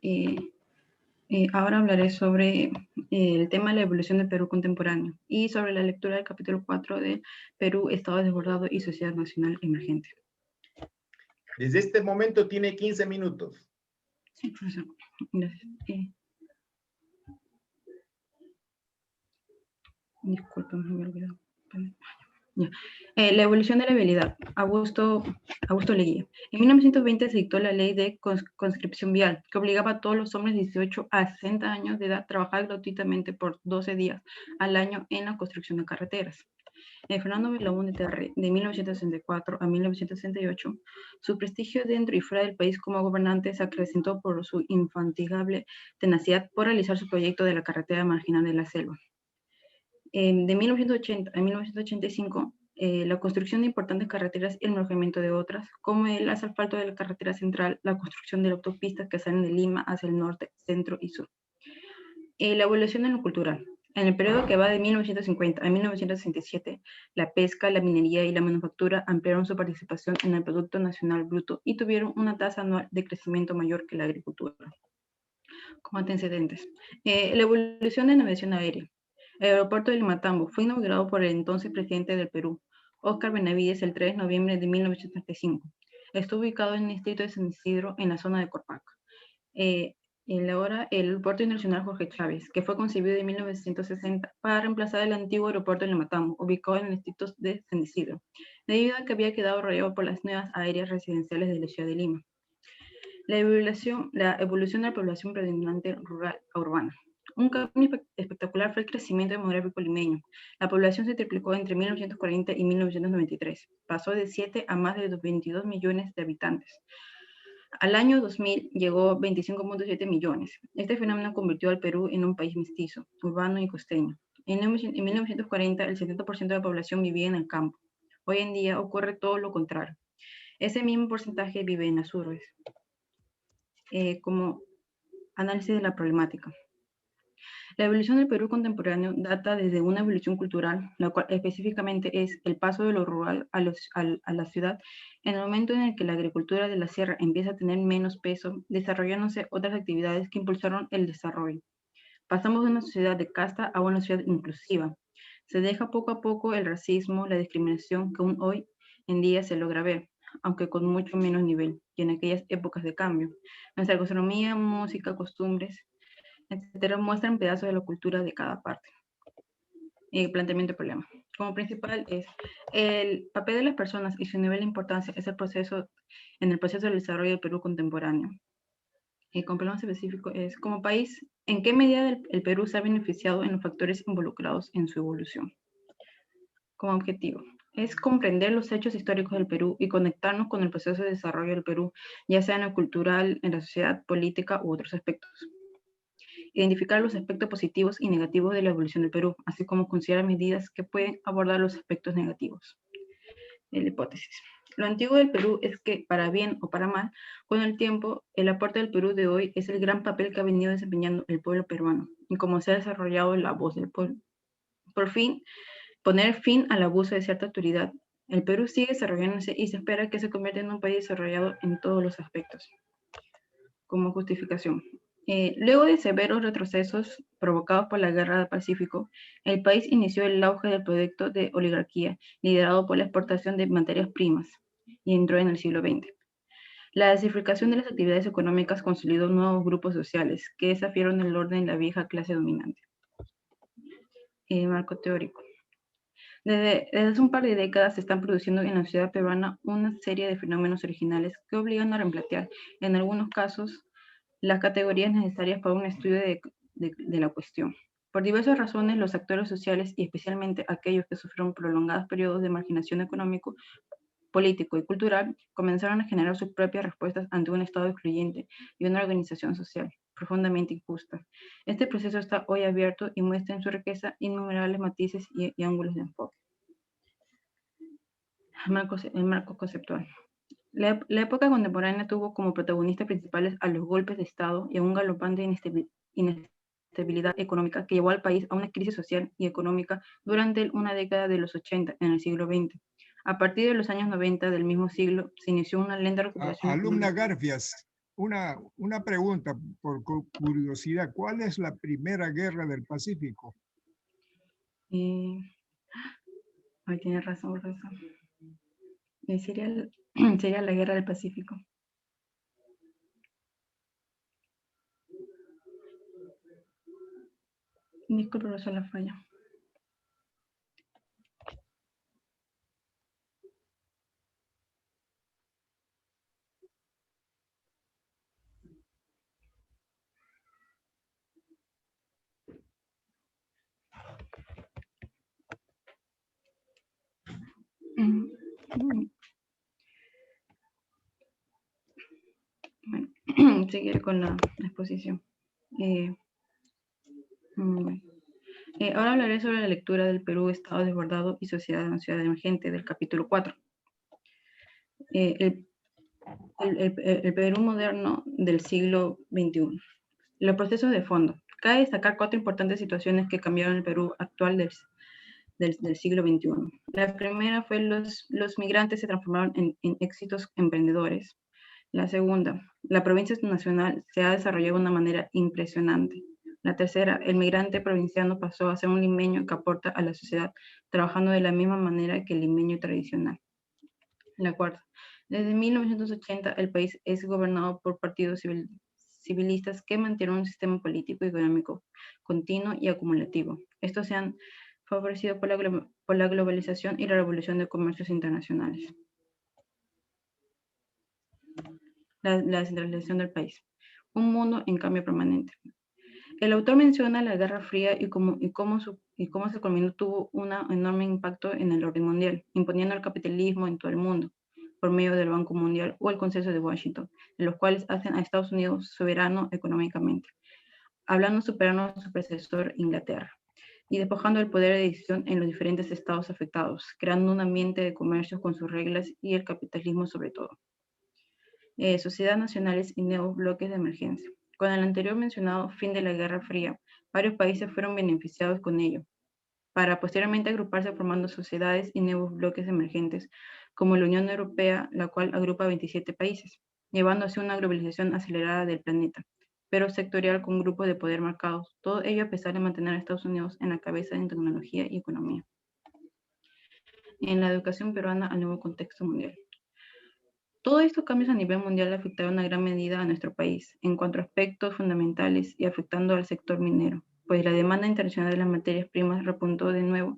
Ahora hablaré sobre el tema de la evolución del Perú contemporáneo y sobre la lectura del capítulo 4 de Perú, Estado desbordado y Sociedad Nacional Emergente. Desde este momento tiene 15 minutos. Sí, profesor. Gracias. Disculpen, me había olvidado. Ya. La evolución de la vialidad. Augusto Leguía. En 1920 se dictó la ley de conscripción vial, que obligaba a todos los hombres de 18 a 60 años de edad a trabajar gratuitamente por 12 días al año en la construcción de carreteras. Fernando Belaúnde Terry, de 1964 a 1968, su prestigio dentro y fuera del país como gobernante se acrecentó por su infatigable tenacidad por realizar su proyecto de la carretera marginal de la selva. De 1980 a 1985, la construcción de importantes carreteras y el mejoramiento de otras, como el asfalto de la carretera central, la construcción de autopistas que salen de Lima hacia el norte, centro y sur. La evolución en lo cultural. En el periodo que va de 1950 a 1967, la pesca, la minería y la manufactura ampliaron su participación en el Producto Nacional Bruto y tuvieron una tasa anual de crecimiento mayor que la agricultura. Como antecedentes, la evolución de navegación aérea. El aeropuerto de Limatambo fue inaugurado por el entonces presidente del Perú, Óscar Benavides, el 3 de noviembre de 1935. Está ubicado en el distrito de San Isidro, en la zona de Corpac. Ahora el Aeropuerto Internacional Jorge Chávez, que fue concebido en 1960 para reemplazar el antiguo aeropuerto de Limatambo, ubicado en el distrito de San Isidro, debido a que había quedado rodeado por las nuevas áreas residenciales de la ciudad de Lima. La evolución de la población predominante rural a urbana. Un cambio espectacular fue el crecimiento demográfico limeño. La población se triplicó entre 1940 y 1993. Pasó de 7 a más de 22 millones de habitantes. Al año 2000 llegó a 25.7 millones. Este fenómeno convirtió al Perú en un país mestizo, urbano y costeño. En 1940, el 70% de la población vivía en el campo. Hoy en día ocurre todo lo contrario. Ese mismo porcentaje vive en las urbes. Como análisis de la problemática. La evolución del Perú contemporáneo data desde una evolución cultural, la cual específicamente es el paso de lo rural a la ciudad, en el momento en el que la agricultura de la sierra empieza a tener menos peso, desarrollándose otras actividades que impulsaron el desarrollo. Pasamos de una sociedad de casta a una sociedad inclusiva. Se deja poco a poco el racismo, la discriminación que aún hoy en día se logra ver, aunque con mucho menos nivel que en aquellas épocas de cambio. Nuestra gastronomía, música, costumbres, etcétera, muestran pedazos de la cultura de cada parte. Planteamiento del problema. Como principal es el papel de las personas y su nivel de importancia es en el proceso del desarrollo del Perú contemporáneo. Y con problema específico es, como país, ¿en qué medida el Perú se ha beneficiado en los factores involucrados en su evolución? Como objetivo, es comprender los hechos históricos del Perú y conectarnos con el proceso de desarrollo del Perú, ya sea en lo cultural, en la sociedad, política u otros aspectos. Identificar los aspectos positivos y negativos de la evolución del Perú, así como considerar medidas que pueden abordar los aspectos negativos. La hipótesis. Lo antiguo del Perú es que, para bien o para mal, con el tiempo, el aporte del Perú de hoy es el gran papel que ha venido desempeñando el pueblo peruano y cómo se ha desarrollado la voz del pueblo. Por fin, poner fin al abuso de cierta autoridad. El Perú sigue desarrollándose y se espera que se convierta en un país desarrollado en todos los aspectos. Como justificación. Luego de severos retrocesos provocados por la Guerra del Pacífico, el país inició el auge del proyecto de oligarquía, liderado por la exportación de materias primas, y entró en el siglo XX. La desintegración de las actividades económicas consolidó nuevos grupos sociales que desafiaron el orden de la vieja clase dominante. Marco teórico. Desde hace un par de décadas se están produciendo en la sociedad peruana una serie de fenómenos originales que obligan a replantear, en algunos casos, las categorías necesarias para un estudio de la cuestión. Por diversas razones, los actores sociales, y especialmente aquellos que sufrieron prolongados periodos de marginación económico, político y cultural, comenzaron a generar sus propias respuestas ante un Estado excluyente y una organización social profundamente injusta. Este proceso está hoy abierto y muestra en su riqueza innumerables matices y ángulos de enfoque. El marco conceptual. La época contemporánea tuvo como protagonistas principales a los golpes de Estado y a un galopante inestabilidad económica que llevó al país a una crisis social y económica durante una década de los 80 en el siglo XX. A partir de los años 90 del mismo siglo se inició una lenta recuperación. Alumna Garfias, una pregunta por curiosidad. ¿Cuál es la primera guerra del Pacífico? Ay, tiene razón. Sería la Guerra del Pacífico. Disculpe, por la falla. Bueno, seguir con la exposición. Ahora hablaré sobre la lectura del Perú, Estado desbordado y sociedad en ciudad emergente, del capítulo 4. El Perú moderno del siglo XXI. Los procesos de fondo. Cabe destacar 4 importantes situaciones que cambiaron el Perú actual del siglo XXI. La primera fue los migrantes se transformaron en éxitos emprendedores. La segunda, la provincia nacional se ha desarrollado de una manera impresionante. La tercera, el migrante provinciano pasó a ser un limeño que aporta a la sociedad, trabajando de la misma manera que el limeño tradicional. La cuarta, desde 1980 el país es gobernado por partidos civilistas que mantienen un sistema político y económico continuo y acumulativo. Estos se han favorecido por la globalización y la revolución de comercios internacionales. La descentralización del país. Un mundo en cambio permanente. El autor menciona la Guerra Fría y cómo se culminó tuvo un enorme impacto en el orden mundial, imponiendo el capitalismo en todo el mundo, por medio del Banco Mundial o el Consenso de Washington, en los cuales hacen a Estados Unidos soberano económicamente, hablando superando a su predecesor Inglaterra, y despojando el poder de decisión en los diferentes estados afectados, creando un ambiente de comercio con sus reglas y el capitalismo sobre todo. Sociedades nacionales y nuevos bloques de emergencia. Con el anterior mencionado fin de la Guerra Fría, varios países fueron beneficiados con ello, para posteriormente agruparse formando sociedades y nuevos bloques emergentes, como la Unión Europea, la cual agrupa 27 países, llevando así una globalización acelerada del planeta, pero sectorial con grupos de poder marcados, todo ello a pesar de mantener a Estados Unidos en la cabeza en tecnología y economía. En la educación peruana al nuevo contexto mundial. Todos estos cambios a nivel mundial afectaron en gran medida a nuestro país, en cuanto a aspectos fundamentales y afectando al sector minero, pues la demanda internacional de las materias primas repuntó de nuevo,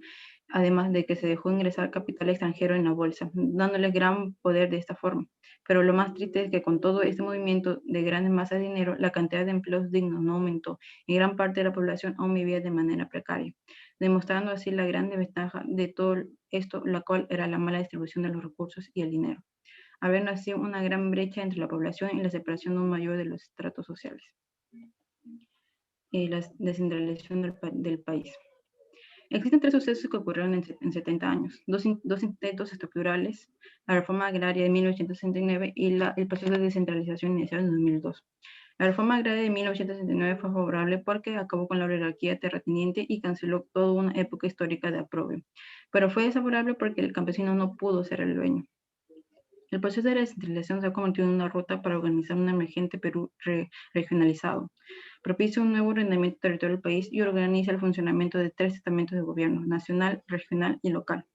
además de que se dejó ingresar capital extranjero en la bolsa, dándoles gran poder de esta forma. Pero lo más triste es que con todo este movimiento de grandes masas de dinero, la cantidad de empleos dignos no aumentó y gran parte de la población aún vivía de manera precaria, demostrando así la gran desventaja de todo esto, la cual era la mala distribución de los recursos y el dinero, habiendo así una gran brecha entre la población y la separación aún mayor de los estratos sociales. Y la descentralización del país. Existen tres sucesos que ocurrieron en 70 años, dos intentos estructurales, la reforma agraria de 1969 y el proceso de descentralización iniciado en 2002. La reforma agraria de 1969 fue favorable porque acabó con la oligarquía terrateniente y canceló toda una época histórica de aprobio, pero fue desfavorable porque el campesino no pudo ser el dueño. El proceso de descentralización se ha convertido en una ruta para organizar un emergente Perú regionalizado. Propicia un nuevo ordenamiento territorial del país y organiza el funcionamiento de 3 estamentos de gobierno, nacional, regional y local,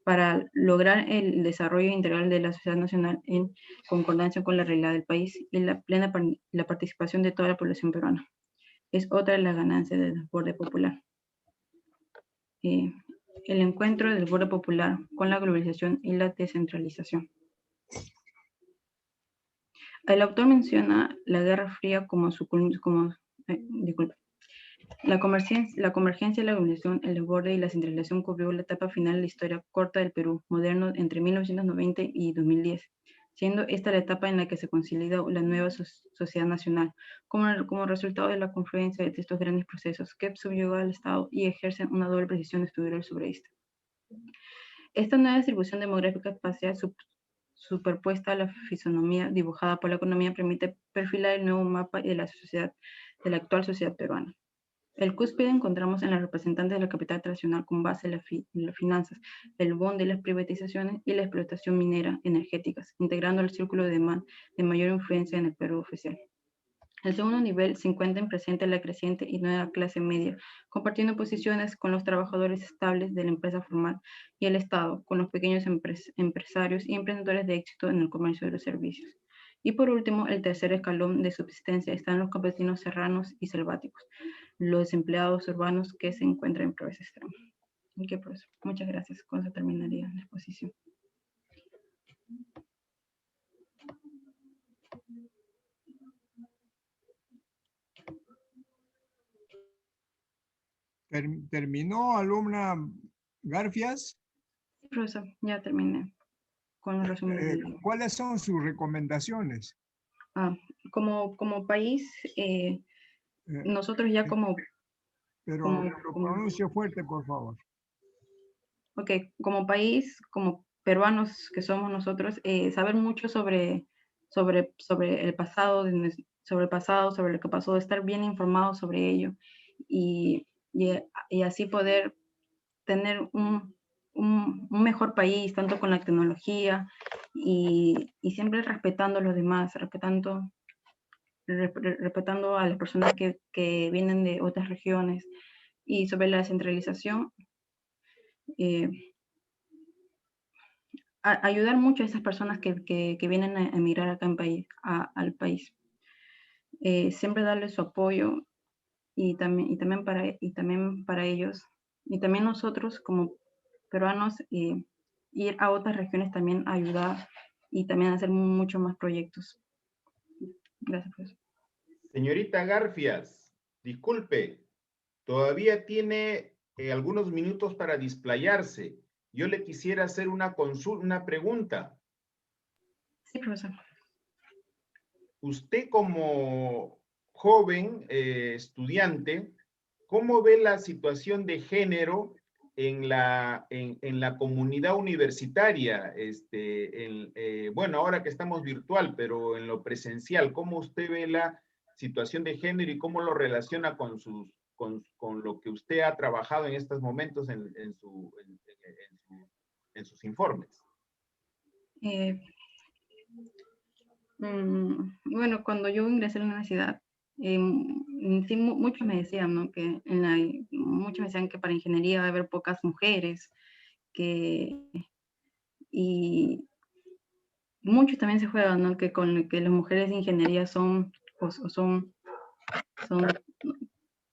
para lograr el desarrollo integral de la sociedad nacional en concordancia con la realidad del país y la participación de toda la población peruana. Es otra de las ganancias del desborde popular. El encuentro del desborde popular con la globalización y la descentralización. El autor menciona la Guerra Fría la convergencia, la globalización, el desborde y la centralización cubrió la etapa final de la historia corta del Perú moderno entre 1990 y 2010, siendo esta la etapa en la que se consolida la nueva sociedad nacional, como resultado de la confluencia de estos grandes procesos que subyugan al Estado y ejercen una doble precisión estructural sobre este. Esta nueva distribución demográfica espacial superpuesta a la fisonomía dibujada por la economía permite perfilar el nuevo mapa de la sociedad, de la actual sociedad peruana. El cúspide encontramos en los representantes de la capital tradicional con base en las finanzas, el boom de las privatizaciones y la explotación minera energéticas, integrando el círculo de mayor influencia en el Perú oficial. El segundo nivel se encuentra en presente la creciente y nueva clase media, compartiendo posiciones con los trabajadores estables de la empresa formal y el Estado, con los pequeños empresarios y emprendedores de éxito en el comercio de los servicios. Y por último, el tercer escalón de subsistencia están los campesinos serranos y selváticos, los desempleados urbanos que se encuentran en pobreza extrema. Okay, pues, muchas gracias. Con eso terminaría la exposición. ¿Terminó, alumna Garfias? Sí, profesor, ya terminé con los resúmenes. ¿Cuáles son sus recomendaciones? Como país, nosotros ya como... Pero pronuncie fuerte, por favor. Ok, como país, como peruanos que somos nosotros, saber mucho sobre el pasado, sobre lo que pasó, estar bien informados sobre ello y así poder tener un mejor país, tanto con la tecnología y siempre respetando a los demás, respetando a las personas que vienen de otras regiones. Y sobre la descentralización, ayudar mucho a esas personas que vienen a emigrar acá al país. Siempre darles su apoyo y también para ellos, y también nosotros como peruanos, ir a otras regiones también a ayudar y también hacer muchos más proyectos. Gracias, profesor. Señorita Garfias, disculpe, todavía tiene algunos minutos para displayarse. Yo le quisiera hacer una pregunta. Sí, profesor. Usted como joven estudiante, ¿cómo ve la situación de género en la comunidad universitaria? Bueno, ahora que estamos virtual, pero en lo presencial, ¿cómo usted ve situación de género y cómo lo relaciona con lo que usted ha trabajado en estos momentos en sus informes. Bueno, cuando yo ingresé a la universidad, sí, muchos me decían, ¿no? Muchos me decían que para ingeniería va a haber pocas mujeres, y muchos también se juegan, ¿no? Que las mujeres de ingeniería son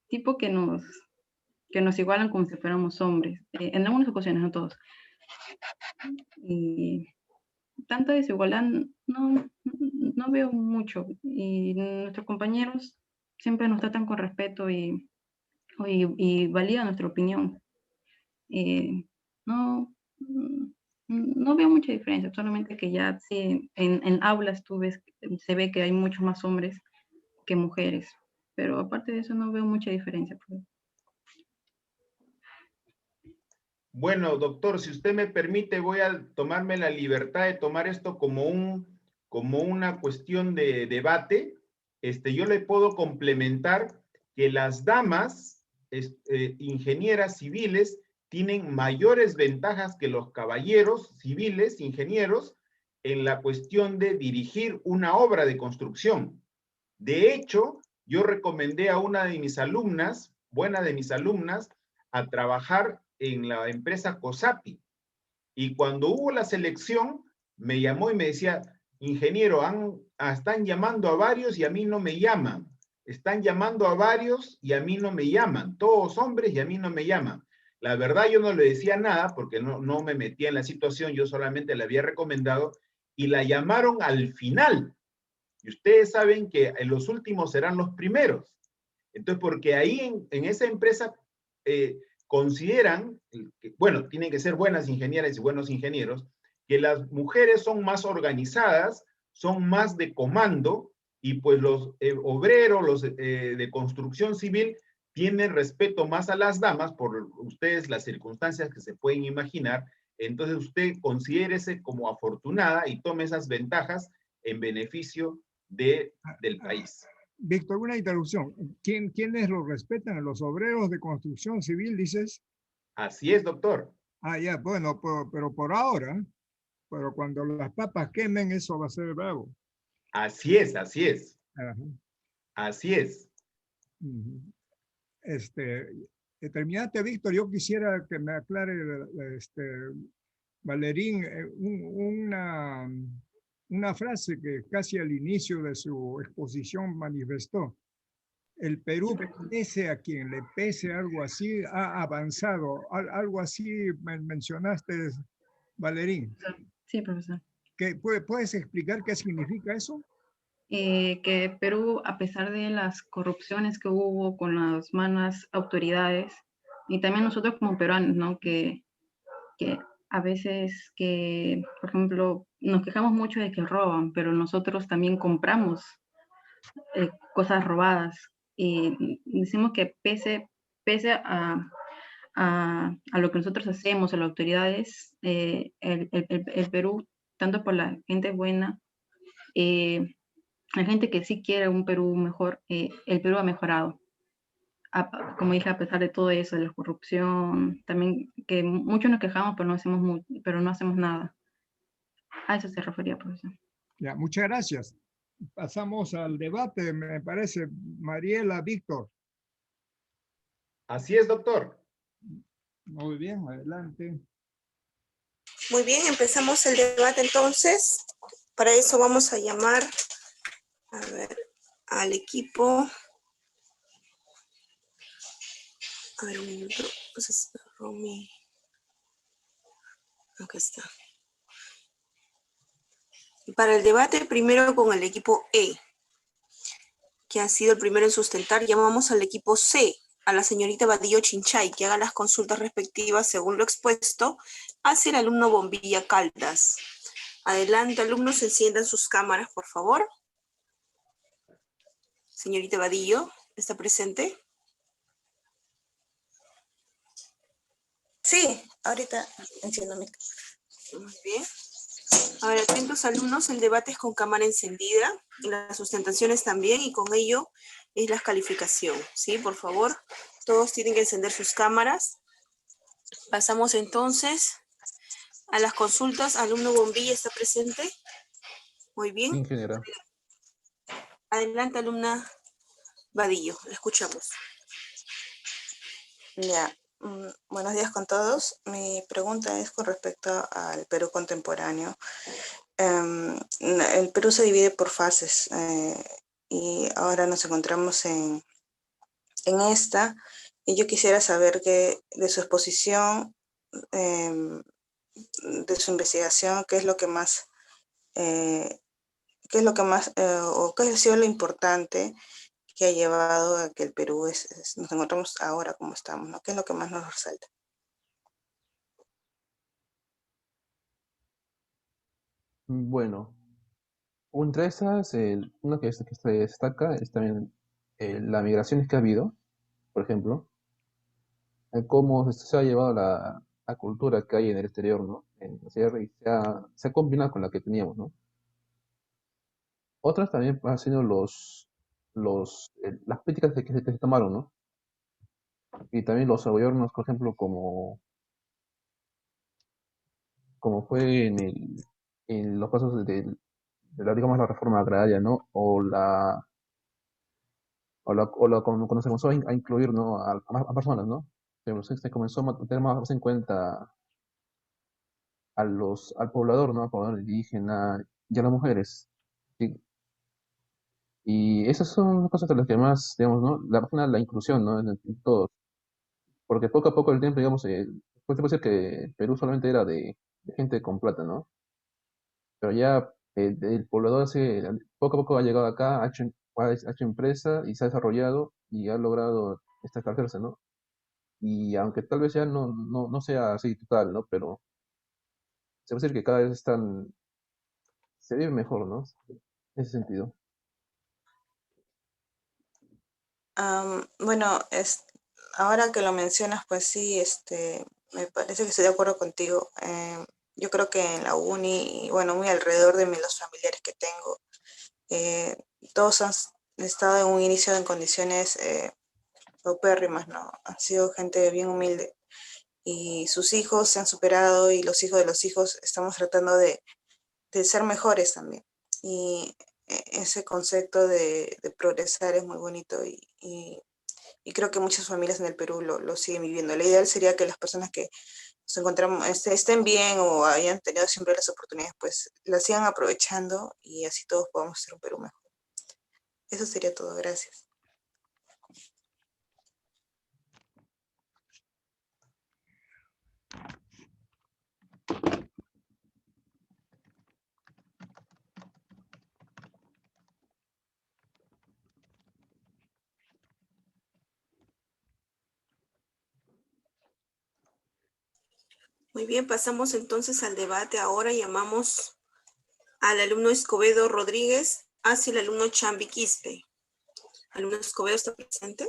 tipo que nos igualan como si fuéramos hombres, en algunas ocasiones, no todos. Y tanta desigualdad no veo mucho, y nuestros compañeros siempre nos tratan con respeto y validan nuestra opinión. No veo mucha diferencia, solamente que ya sí, en aulas se ve que hay muchos más hombres que mujeres, pero aparte de eso no veo mucha diferencia. Bueno, doctor, si usted me permite, voy a tomarme la libertad de tomar esto como una cuestión de debate. Yo le puedo complementar que las damas ingenieras civiles tienen mayores ventajas que los caballeros civiles, ingenieros, en la cuestión de dirigir una obra de construcción. De hecho, yo recomendé a una de mis alumnas, buena de mis alumnas, a trabajar en la empresa COSAPI. Y cuando hubo la selección, me llamó y me decía, ingeniero, están llamando a varios y a mí no me llaman. Están llamando a varios y a mí no me llaman. Todos hombres y a mí no me llaman. La verdad yo no le decía nada porque no me metía en la situación, yo solamente le había recomendado y la llamaron al final. Y ustedes saben que los últimos serán los primeros. Entonces, porque ahí en esa empresa consideran, bueno, tienen que ser buenas ingenieras y buenos ingenieros, que las mujeres son más organizadas, son más de comando, y pues los obreros, los de construcción civil, tienen respeto más a las damas, por ustedes las circunstancias que se pueden imaginar. Entonces usted considérese como afortunada y tome esas ventajas en beneficio del país. Víctor, una interrupción. ¿Quiénes los respetan? ¿A los obreros de construcción civil, dices? Así es, doctor. Ya, bueno, pero por ahora, pero cuando las papas quemen, eso va a ser bravo. Así es, así es. Ajá. Así es. Terminaste, Víctor. Yo quisiera que me aclare, Valerín, una frase que casi al inicio de su exposición manifestó. El Perú, pese a quien le pese, algo así, ha avanzado. Algo así mencionaste, Valerín. Sí, profesor. ¿Puedes explicar qué significa eso? Que Perú, a pesar de las corrupciones que hubo con las malas autoridades, y también nosotros como peruanos, ¿no? Que a veces por ejemplo, nos quejamos mucho de que roban, pero nosotros también compramos cosas robadas. Y decimos que pese a lo que nosotros hacemos, a las autoridades, el Perú, tanto por la gente buena, la gente que sí quiere un Perú mejor, el Perú ha mejorado. Como dije, a pesar de todo eso, de la corrupción, también que muchos nos quejamos, pero no hacemos nada. A eso se refería, profesor. Ya, muchas gracias. Pasamos al debate, me parece. Mariela, Víctor. Así es, doctor. Muy bien, adelante. Muy bien, empezamos el debate entonces. Para eso vamos a llamar al equipo. A ver, un minuto. Entonces, Romy. Acá está. Para el debate, primero con el equipo E, que ha sido el primero en sustentar, llamamos al equipo C, a la señorita Badillo Chinchay, que haga las consultas respectivas según lo expuesto hacia el alumno Bombilla Caldas. Adelante, alumnos, enciendan sus cámaras, por favor. Señorita Badillo, ¿está presente? Sí, ahorita enciendo mi cámara. Muy bien. A ver, atentos alumnos, el debate es con cámara encendida, las sustentaciones también, y con ello es la calificación, ¿sí? Por favor, todos tienen que encender sus cámaras. Pasamos entonces a las consultas. Alumno Bombilla, ¿está presente? Muy bien. Ingeniera. Adelante, alumna Vadillo, la escuchamos. Ya, buenos días con todos. Mi pregunta es con respecto al Perú contemporáneo. El Perú se divide por fases y ahora nos encontramos en esta, y yo quisiera saber que de su exposición, de su investigación, qué es lo que más, o qué ha sido lo importante que ha llevado a que el Perú nos encontramos ahora como estamos, ¿no? ¿Qué es lo que más nos resalta? Bueno, entre esas, una que se destaca es también las migraciones que ha habido, por ejemplo, cómo se ha llevado la cultura que hay en el exterior, ¿no? En la sierra, y se ha combinado con la que teníamos, ¿no? Otras también han sido las políticas que se tomaron, ¿no? Y también los gobiernos, por ejemplo, como fue en los pasos digamos, la reforma agraria, ¿no? Cuando se comenzó a incluir, ¿no? A personas, ¿no? Se comenzó a tener más en cuenta al poblador, ¿no? Al poblador indígena y a las mujeres. ¿Sí? Y esas son las cosas de las que más, digamos, ¿no? La inclusión, ¿no? En todos. Porque poco a poco el tiempo, digamos, pues se puede decir que Perú solamente era de gente con plata, ¿no? Pero ya el poblador poco a poco ha llegado acá, ha hecho empresa y se ha desarrollado y ha logrado establecerse, ¿no? Y aunque tal vez ya no sea así total, ¿no? Pero se puede decir que cada vez se vive mejor, ¿no? En ese sentido. Bueno, ahora que lo mencionas, pues sí, me parece que estoy de acuerdo contigo. Yo creo que en la uni, y bueno, muy alrededor de los familiares que tengo, eh, todos han estado en un inicio en condiciones paupérrimas, ¿no? Han sido gente bien humilde y sus hijos se han superado y los hijos de los hijos estamos tratando de ser mejores también. Y ese concepto de progresar es muy bonito y creo que muchas familias en el Perú lo siguen viviendo. La ideal sería que las personas que nos encontramos estén bien o hayan tenido siempre las oportunidades, pues las sigan aprovechando y así todos podamos hacer un Perú mejor. Eso sería todo. Gracias. Muy bien, pasamos entonces al debate. Ahora llamamos al alumno Escobedo Rodríguez hacia el alumno Chambi Quispe. ¿Alumno Escobedo está presente?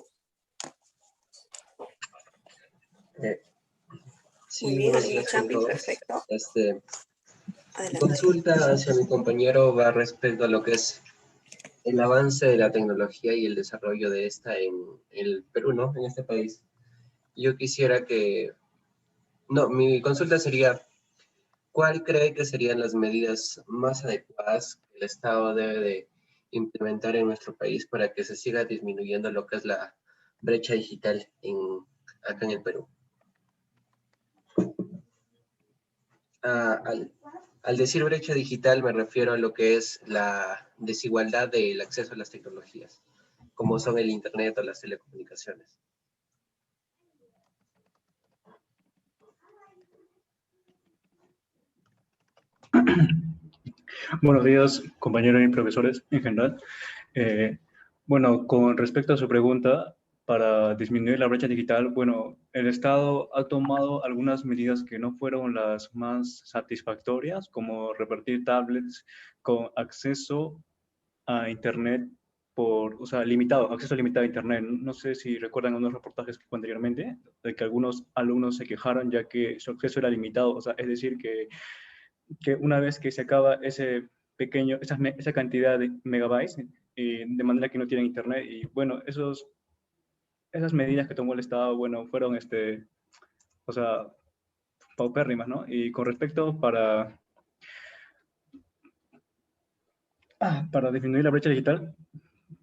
Sí, Muy bien, buenos alumno días con Chambi, todos. perfecto. Mi Adelante. consulta hacia mi compañero va respecto a lo que es el avance de la tecnología y el desarrollo de esta en el Perú, ¿no? En este país. Yo quisiera mi consulta sería, ¿cuál cree que serían las medidas más adecuadas que el Estado debe de implementar en nuestro país para que se siga disminuyendo lo que es la brecha digital acá en el Perú? Al decir brecha digital me refiero a lo que es la desigualdad del acceso a las tecnologías, como son el Internet o las telecomunicaciones. Buenos días, compañeros y profesores en general. Bueno, con respecto a su pregunta, para disminuir la brecha digital, bueno, el Estado ha tomado algunas medidas que no fueron las más satisfactorias, como repartir tablets con acceso a Internet limitado, acceso limitado a Internet. No sé si recuerdan unos reportajes que fue anteriormente, de que algunos alumnos se quejaron ya que su acceso era limitado, es decir, que que una vez que se acaba ese pequeño, esa cantidad de megabytes, de manera que no tienen internet. Y bueno, esas medidas que tomó el Estado, bueno, fueron, o sea, paupérrimas, ¿no? Y con respecto para disminuir la brecha digital,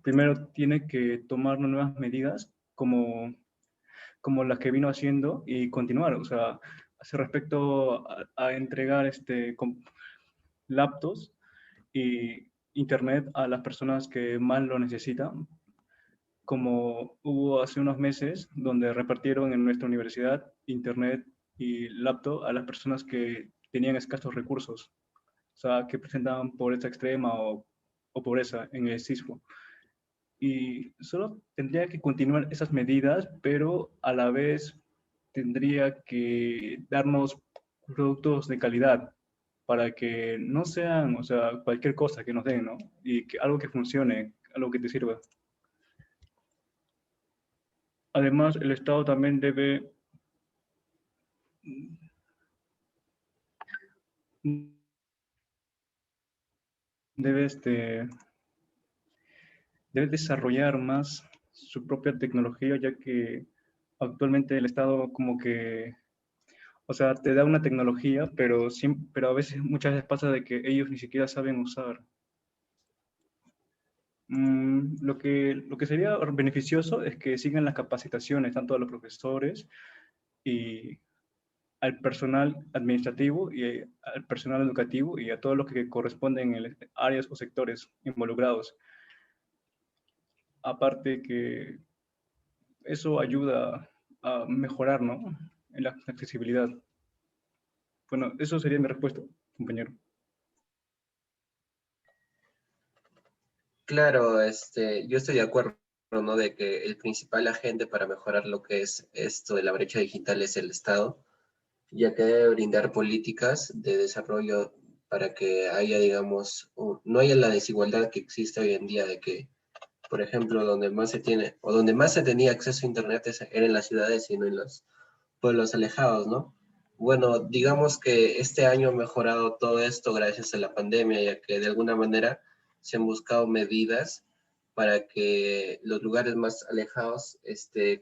primero tiene que tomar nuevas medidas como las que vino haciendo y continuar. O sea, hace respecto a entregar laptops y internet a las personas que más lo necesitan, como hubo hace unos meses, donde repartieron en nuestra universidad internet y laptop a las personas que tenían escasos recursos, o sea, que presentaban pobreza extrema o pobreza en el CISFO. Y solo tendría que continuar esas medidas, pero a la vez tendría que darnos productos de calidad para que no sean, o sea, cualquier cosa que nos den, ¿no? Y que algo que funcione, algo que te sirva. Además, el Estado también debe debe debe desarrollar más su propia tecnología, ya que actualmente el Estado como que, o sea, te da una tecnología, pero a veces, muchas veces pasa de que ellos ni siquiera saben usar. Lo que sería beneficioso es que sigan las capacitaciones, tanto a los profesores y al personal administrativo y al personal educativo y a todos los que corresponden en áreas o sectores involucrados. Aparte que eso ayuda a mejorar, ¿no? En la accesibilidad. Bueno, eso sería mi respuesta, compañero. Claro, yo estoy de acuerdo, ¿no? De que el principal agente para mejorar lo que es esto de la brecha digital es el Estado, ya que debe brindar políticas de desarrollo para que haya, digamos, no haya la desigualdad que existe hoy en día de que, por ejemplo, donde más se tiene, o donde más se tenía acceso a Internet era en las ciudades y no en los pueblos alejados, ¿no? Bueno, digamos que este año ha mejorado todo esto gracias a la pandemia, ya que de alguna manera se han buscado medidas para que los lugares más alejados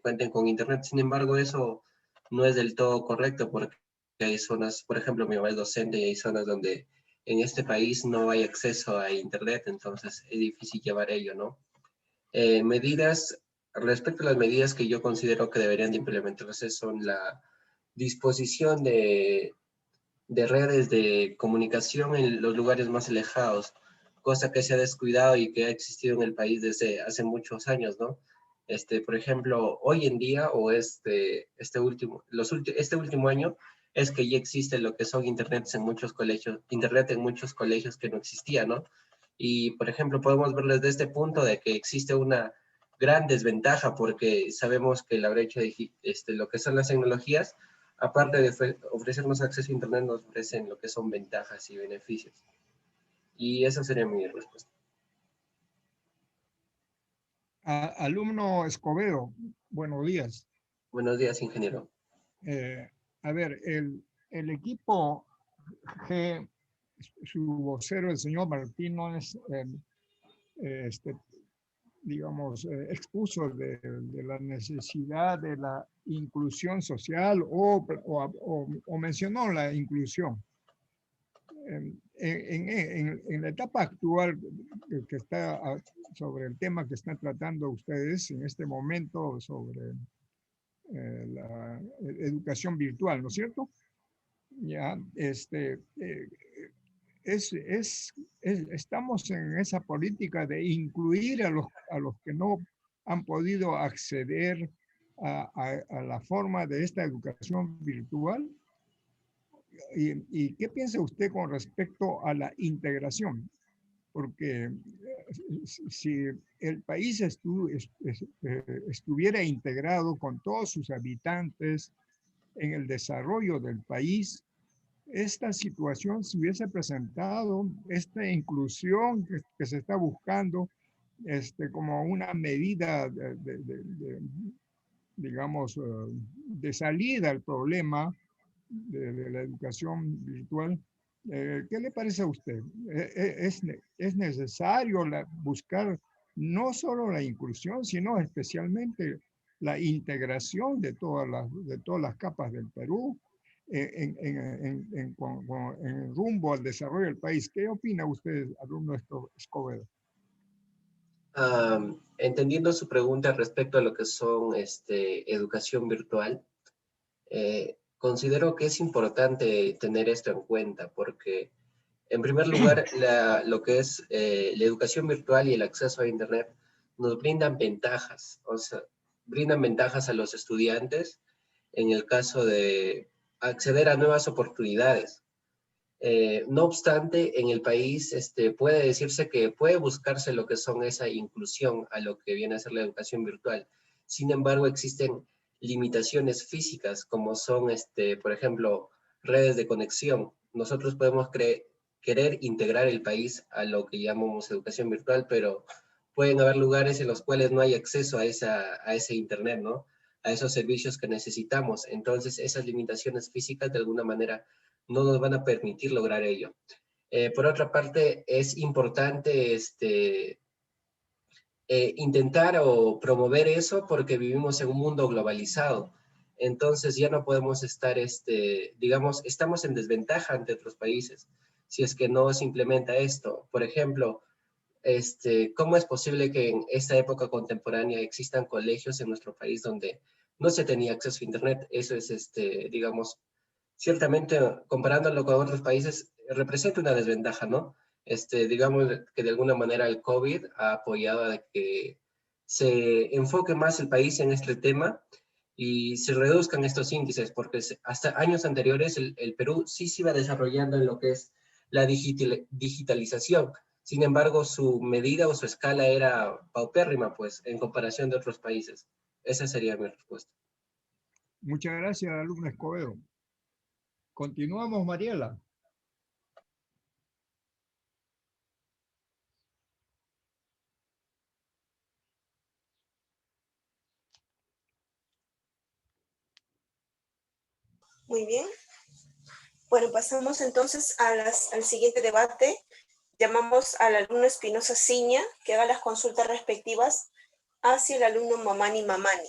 cuenten con Internet. Sin embargo, eso no es del todo correcto porque hay zonas, por ejemplo, mi mamá es docente y hay zonas donde en este país no hay acceso a Internet, entonces es difícil llevar ello, ¿no? Respecto a las medidas que yo considero que deberían de implementarse son la disposición de redes de comunicación en los lugares más alejados, cosa que se ha descuidado y que ha existido en el país desde hace muchos años, ¿no? Por ejemplo, hoy en día o este último año es que ya existe lo que son internet en muchos colegios que no existía, ¿no? Y, por ejemplo, podemos ver desde este punto de que existe una gran desventaja porque sabemos que la brecha de lo que son las tecnologías, aparte de ofrecernos acceso a Internet, nos ofrecen lo que son ventajas y beneficios. Y esa sería mi respuesta. Alumno Escobedo, buenos días. Buenos días, ingeniero. A ver, el equipo G, su vocero, el señor Martínez, digamos, expuso de la necesidad de la inclusión social o mencionó la inclusión. En la etapa actual que está sobre el tema que están tratando ustedes en este momento sobre la educación virtual, ¿no es cierto? Ya, estamos en esa política de incluir a los que no han podido acceder a la forma de esta educación virtual. ¿Y qué piensa usted con respecto a la integración? Porque si el país estuviera integrado con todos sus habitantes en el desarrollo del país, esta situación se hubiese presentado, esta inclusión que se está buscando como una medida digamos, de salida al problema de la educación virtual, ¿Qué le parece a usted? ¿Es necesario buscar no solo la inclusión, sino especialmente la integración de todas las capas del Perú en rumbo al desarrollo del país? ¿Qué opina usted, alumno Escobedo? Entendiendo su pregunta respecto a lo que son educación virtual, considero que es importante tener esto en cuenta porque, en primer lugar, lo que es la educación virtual y el acceso a Internet nos brindan ventajas, o sea, brindan ventajas a los estudiantes en el caso de acceder a nuevas oportunidades. No obstante, en el país puede decirse que puede buscarse lo que son esa inclusión a lo que viene a ser la educación virtual. Sin embargo, existen limitaciones físicas como son, por ejemplo, redes de conexión. Nosotros podemos querer integrar el país a lo que llamamos educación virtual, pero pueden haber lugares en los cuales no hay acceso a ese Internet, ¿no? A esos servicios que necesitamos. Entonces, esas limitaciones físicas de alguna manera no nos van a permitir lograr ello. Por otra parte, es importante intentar o promover eso porque vivimos en un mundo globalizado. Entonces ya no podemos estar, digamos, estamos en desventaja ante otros países si es que no se implementa esto. Por ejemplo, ¿cómo es posible que en esta época contemporánea existan colegios en nuestro país donde no se tenía acceso a Internet? Eso es, digamos, ciertamente, comparándolo con otros países, representa una desventaja, ¿no? Digamos que de alguna manera el COVID ha apoyado a que se enfoque más el país en este tema y se reduzcan estos índices, porque hasta años anteriores el Perú sí se iba desarrollando en lo que es la digitalización. Sin embargo, su medida o su escala era paupérrima, pues, en comparación de otros países. Esa sería mi respuesta. Muchas gracias, alumno Escobedo. Continuamos, Mariela. Muy bien. Bueno, pasamos entonces al siguiente debate. Llamamos al alumno Espinosa Ciña que haga las consultas respectivas hacia el alumno Mamani Mamani.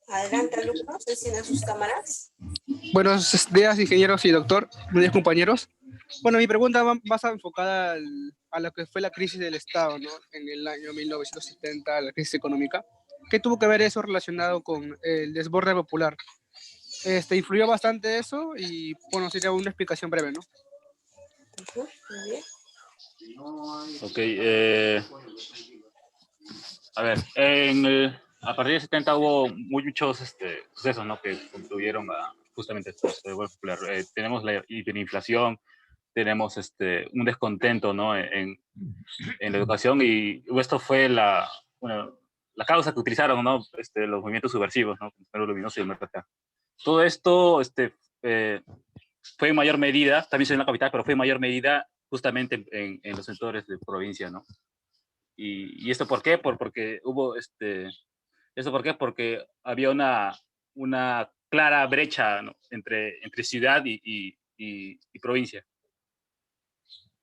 Adelante, alumnos, enciendan sus cámaras. Buenos días, ingenieros y doctor. Buenos días, compañeros. Bueno, mi pregunta va más enfocada a lo que fue la crisis del Estado, ¿no? En el año 1970, la crisis económica. ¿Qué tuvo que ver eso relacionado con el desborde popular? ¿Influyó bastante eso? Y, bueno, sería una explicación breve, ¿no? Muy bien. Ok, a ver, a partir de 70 hubo muchos sucesos, ¿no? Que contribuyeron a justamente esto, popular. Tenemos la hiperinflación, tenemos un descontento, ¿no? En la educación, y esto fue la causa que utilizaron, ¿no? Los movimientos subversivos, ¿no? Como el luminoso y el MRTA. Todo esto fue en mayor medida, también soy en la capital, pero fue en mayor medida justamente en los sectores de provincia, ¿no? ¿Y esto por qué? Porque hubo ¿esto por qué? Porque había una clara brecha, ¿no? entre ciudad y provincia.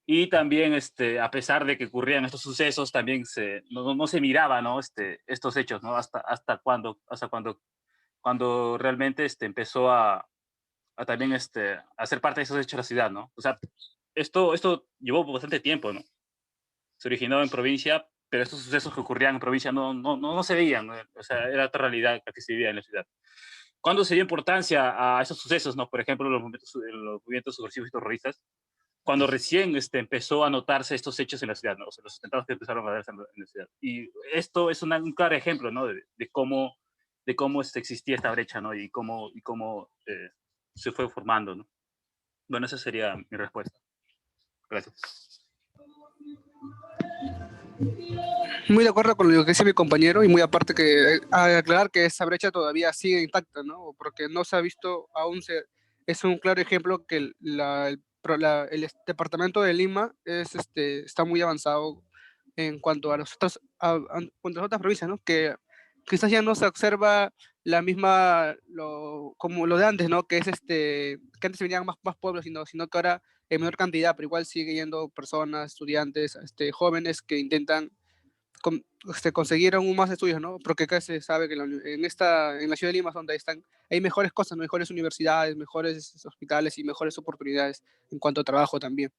Y también, a pesar de que ocurrían estos sucesos, también no se miraba, ¿no? Estos hechos, ¿no? Hasta cuando realmente empezó a también a ser parte de esos hechos de la ciudad, ¿no? O sea, esto llevó bastante tiempo, ¿no? Se originó en provincia, pero estos sucesos que ocurrían en provincia no se veían, ¿no? O sea, era otra realidad que se vivía en la ciudad. ¿Cuándo se dio importancia a esos sucesos, no? Por ejemplo, los movimientos subversivos y terroristas, cuando recién empezó a notarse estos hechos en la ciudad, ¿no? O sea, los atentados que empezaron a darse en la ciudad. Y esto es un claro ejemplo, ¿no? De cómo existía esta brecha, ¿no? Y cómo se fue formando, ¿no? Bueno, esa sería mi respuesta. Gracias. Muy de acuerdo con lo que dice mi compañero, y muy aparte que aclarar que esa brecha todavía sigue intacta, ¿no? Porque no se ha visto aún, es un claro ejemplo que el departamento de Lima está muy avanzado en cuanto a las otras provincias, ¿no? Que quizás ya no se observa la misma, como lo de antes, ¿no? Que es que antes venían más pueblos, sino que ahora en menor cantidad, pero igual sigue yendo personas, estudiantes, jóvenes que intentan conseguir aún más estudios, ¿no? Porque acá se sabe que en la ciudad de Lima es donde hay mejores cosas, mejores universidades, mejores hospitales y mejores oportunidades en cuanto a trabajo también.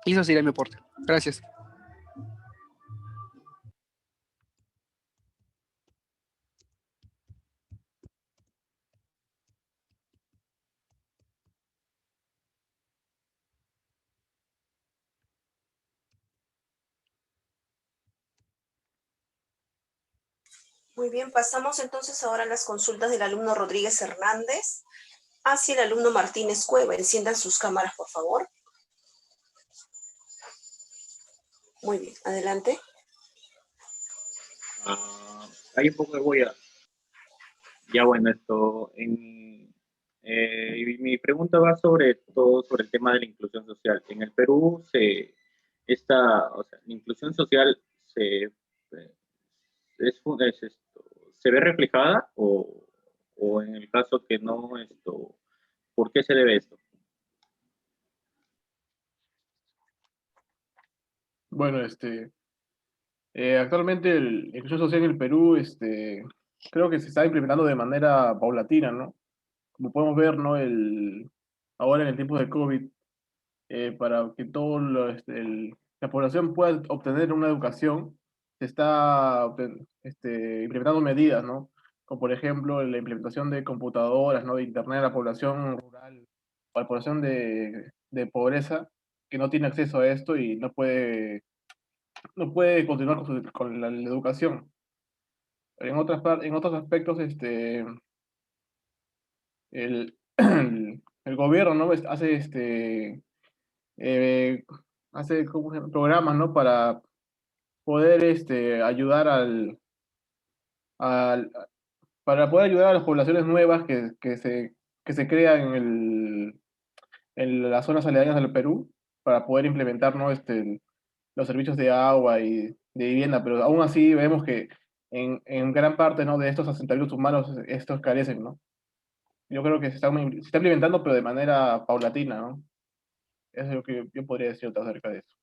Y eso sería mi aporte. Gracias. Muy bien, pasamos entonces ahora a las consultas del alumno Rodríguez Hernández hacia el alumno Martínez Cueva. Enciendan sus cámaras, por favor. Muy bien, adelante. Hay un poco de huella. Ya bueno, mi pregunta va sobre todo sobre el tema de la inclusión social. En el Perú la inclusión social se ve reflejada o en el caso que no, ¿por qué se debe esto? Bueno, actualmente la inclusión social en el Perú, creo que se está implementando de manera paulatina, ¿no? Como podemos ver, ¿no? Ahora en el tiempo de COVID, para que la población pueda obtener una educación, se está implementando medidas, ¿no? Como por ejemplo la implementación de computadoras, ¿no? De internet a la población rural o a la población de pobreza que no tiene acceso a esto y no puede continuar con la educación. En otros aspectos, el, el gobierno, ¿no? Eh, hace ¿cómo se llama? Programas, ¿no? Para poder ayudar al- para poder ayudar a las poblaciones nuevas que se crean en las zonas aledañas del Perú, para poder implementar, ¿no? Los servicios de agua y de vivienda, pero aún así vemos que en gran parte, ¿no? De estos asentamientos humanos, estos carecen, ¿no? Yo creo que se está implementando, pero de manera paulatina, ¿no? Eso es lo que yo podría decir acerca de eso.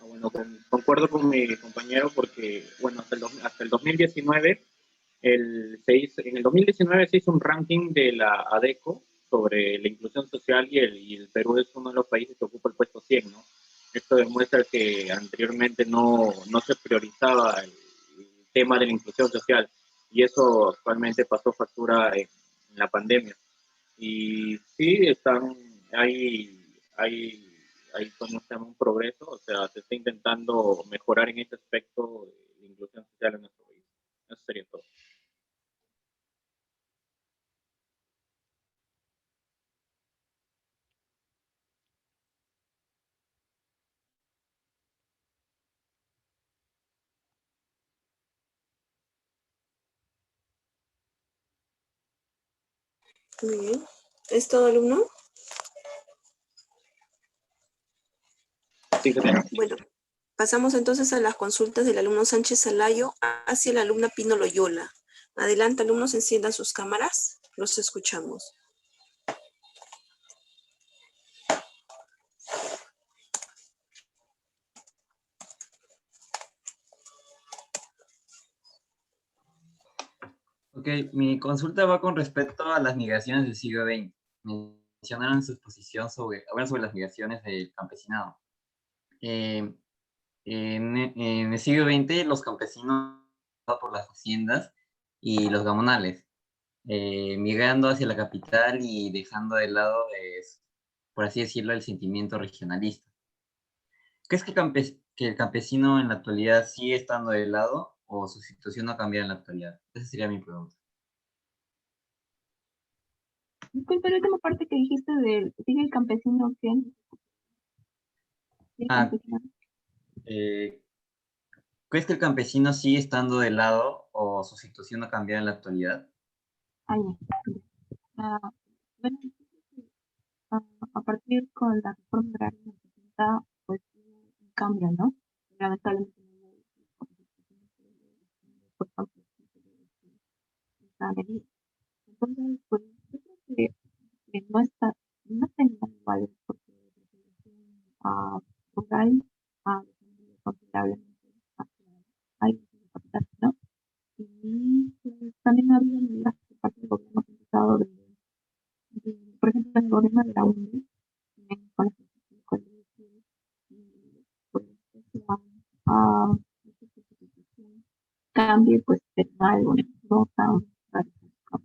Bueno, concuerdo con mi compañero porque, bueno, hasta el 2019, en el 2019 se hizo un ranking de la ADECO sobre la inclusión social y el Perú es uno de los países que ocupa el puesto 100, ¿no? Esto demuestra que anteriormente no se priorizaba el tema de la inclusión social y eso actualmente pasó factura en la pandemia. Y sí, hay como se llama un progreso, o sea, se está intentando mejorar en este aspecto de la inclusión social en nuestro país. Eso sería todo. Muy bien. ¿Es todo, alumno? Sí, bueno, pasamos entonces a las consultas del alumno Sánchez Salayo hacia la alumna Pino Loyola. Adelante, alumnos, enciendan sus cámaras. Los escuchamos. Ok, mi consulta va con respecto a las migraciones del siglo XX. Mencionaron en su exposición sobre las migraciones del campesinado. En el siglo XX, los campesinos por las haciendas y los gamonales, migrando hacia la capital y dejando de lado, por así decirlo, el sentimiento regionalista. ¿Crees que el campesino en la actualidad sigue estando de lado o su situación no ha cambiado en la actualidad? Esa sería mi pregunta. Disculpe, la última parte que dijiste sigue el campesino, ¿quién? ¿Crees que el campesino sigue estando de lado o su situación no ha cambiado en la actualidad? Bueno, a partir con la reforma agraria en los 70, pues hubo un cambio, ¿no? Lamentablemente esta medida. Entonces, pues yo creo que no están iguales porque la población rural ha descendido considerablemente hacia la capital, ¿no? Y pues, también ha habido medidas por parte del gobierno que han tratado por ejemplo, el gobierno de la UNI, con los colegios, y pues eso hecho que su situación cambie, pues, pero no algo, no tan radical como.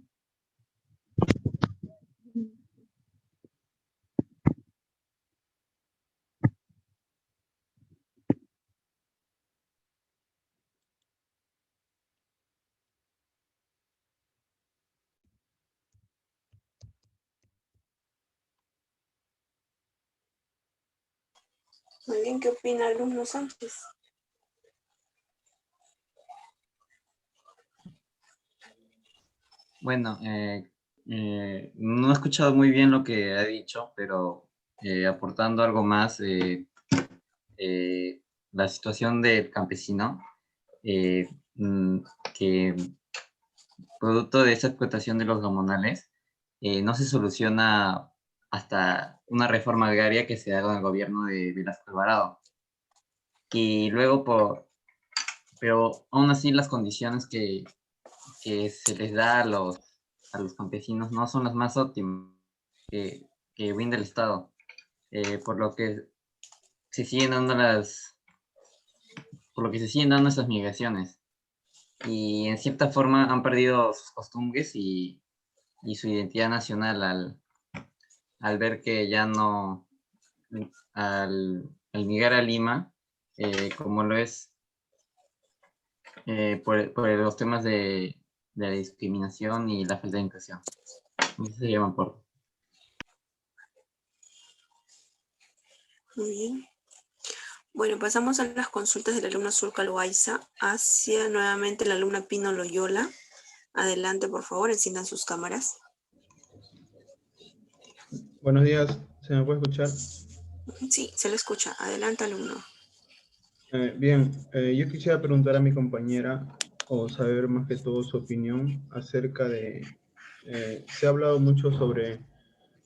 Muy bien, ¿qué opina Alumno Sánchez? Bueno, no he escuchado muy bien lo que ha dicho, pero aportando algo más, la situación del campesino, mm, que producto de esa explotación de los gamonales, no se soluciona hasta una reforma agraria que se da con el gobierno de Velasco Alvarado. Y luego, pero aún así las condiciones que se les da a los campesinos no son las más óptimas que brinda el Estado, por lo que se siguen dando estas migraciones y en cierta forma han perdido sus costumbres y su identidad nacional al ver que ya no, al migrar a Lima, como lo es por los temas de la discriminación y la falta de inclusión. Eso se llama por. Muy bien. Bueno, pasamos a las consultas del alumno Zulka Loaiza hacia nuevamente la alumna Pino Loyola. Adelante, por favor, enciendan sus cámaras. Buenos días, ¿se me puede escuchar? Sí, se lo escucha. Adelante, alumno. Bien, yo quisiera preguntar a mi compañera o saber más que todo su opinión acerca de, se ha hablado mucho sobre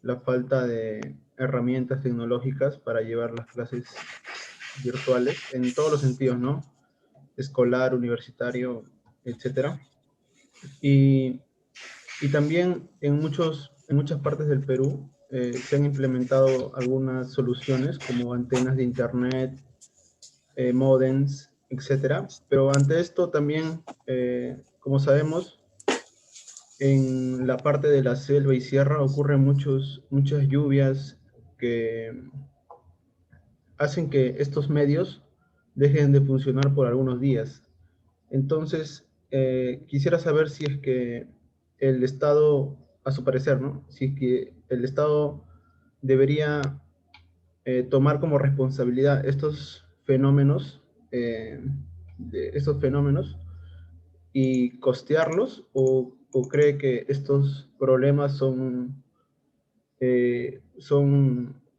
la falta de herramientas tecnológicas para llevar las clases virtuales en todos los sentidos, ¿no? Escolar, universitario, etcétera. Y también en muchas partes del Perú se han implementado algunas soluciones como antenas de internet, modems, etcétera. Pero ante esto también, como sabemos, en la parte de la selva y sierra ocurren muchas lluvias que hacen que estos medios dejen de funcionar por algunos días. Entonces, quisiera saber si es que el Estado, a su parecer, ¿no? Si es que el Estado debería tomar como responsabilidad estos fenómenos y costearlos, o cree que estos problemas son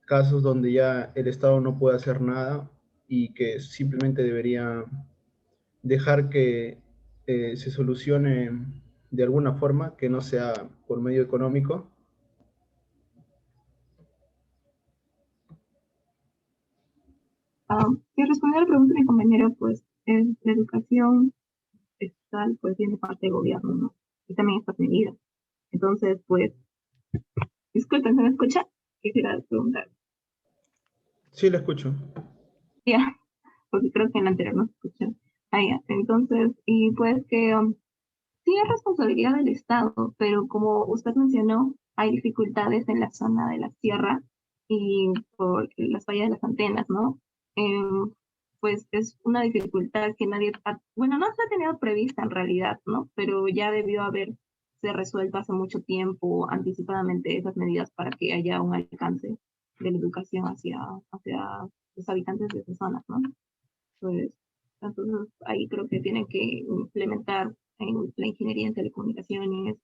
casos donde ya el Estado no puede hacer nada y que simplemente debería dejar que se solucione de alguna forma que no sea por medio económico. Y respondiendo a la pregunta de mi compañero, pues la educación estatal pues viene parte del gobierno, ¿no? Y también estas medidas. Entonces, pues, disculpen, ¿se me escucha? Quisiera preguntar. Sí, la escucho. Ya, porque creo que en la anterior no se escuchó. Ya. Entonces, y pues que sí es responsabilidad del Estado, pero como usted mencionó, hay dificultades en la zona de la sierra y por las fallas de las antenas, ¿no? Pues es una dificultad que nadie, bueno, no se ha tenido prevista en realidad, ¿no? Pero ya debió haberse resuelto hace mucho tiempo, anticipadamente, esas medidas para que haya un alcance de la educación hacia los habitantes de esas zonas, ¿no? Pues, entonces ahí creo que tienen que implementar en la ingeniería en telecomunicaciones,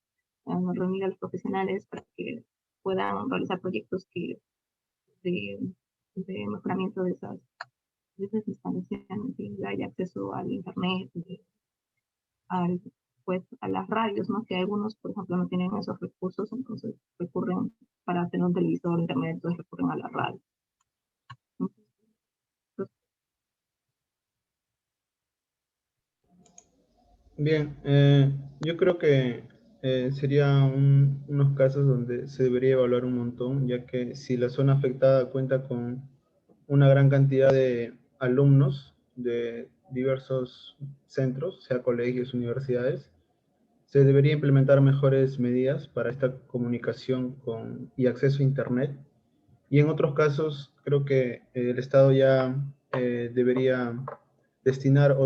reunir a los profesionales para que puedan realizar proyectos de, de mejoramiento de esas instalaciones, y haya acceso al internet, al pues a las radios, ¿no? Que algunos, por ejemplo, no tienen esos recursos, entonces recurren para tener un televisor, internet, entonces recurren a la radio. Bien, yo creo que sería unos casos donde se debería evaluar un montón, ya que si la zona afectada cuenta con una gran cantidad de alumnos de diversos centros, sea colegios, universidades, se debería implementar mejores medidas para esta comunicación y acceso a Internet. Y en otros casos, creo que el Estado ya debería destinar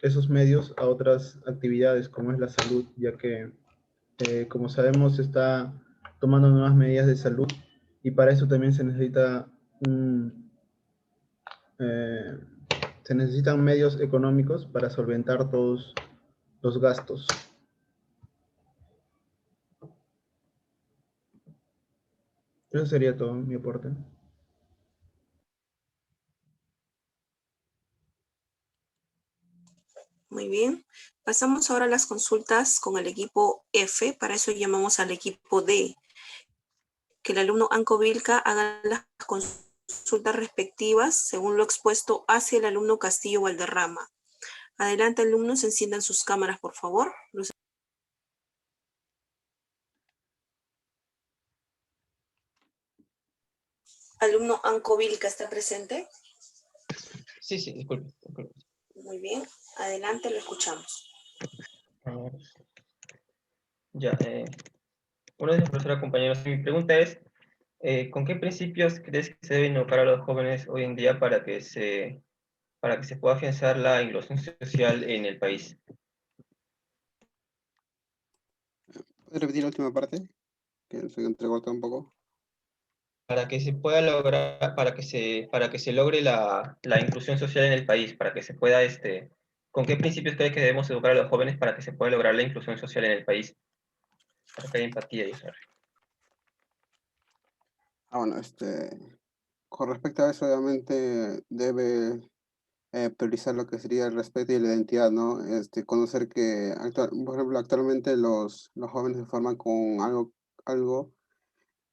esos medios a otras actividades como es la salud, ya que, como sabemos, se está tomando nuevas medidas de salud y para eso también eh, se necesitan medios económicos para solventar todos los gastos. Eso sería todo mi aporte. Muy bien. Pasamos ahora a las consultas con el equipo F. Para eso llamamos al equipo D. Que el alumno Anco Vilca haga las consultas respectivas según lo expuesto hacia el alumno Castillo Valderrama. Adelante, alumnos, enciendan sus cámaras, por favor. Alumno Anco Vilca, ¿está presente? Sí, disculpe. Muy bien. Adelante, lo escuchamos. Ya, buenos días, profesora, compañeros. Mi pregunta es, ¿con qué principios crees que se deben educar a los jóvenes hoy en día para que se pueda afianzar la inclusión social en el país? ¿Puedes repetir la última parte? Que se entrecortó un poco. Para que se pueda lograr, para que se logre la inclusión social en el país, para que se pueda, ¿con qué principios crees que debemos educar a los jóvenes para que se pueda lograr la inclusión social en el país? Para que haya empatía y eso. Bueno, con respecto a eso, obviamente debe priorizar lo que sería el respeto y la identidad, ¿no? Conocer que, por ejemplo, actualmente los jóvenes se forman con algo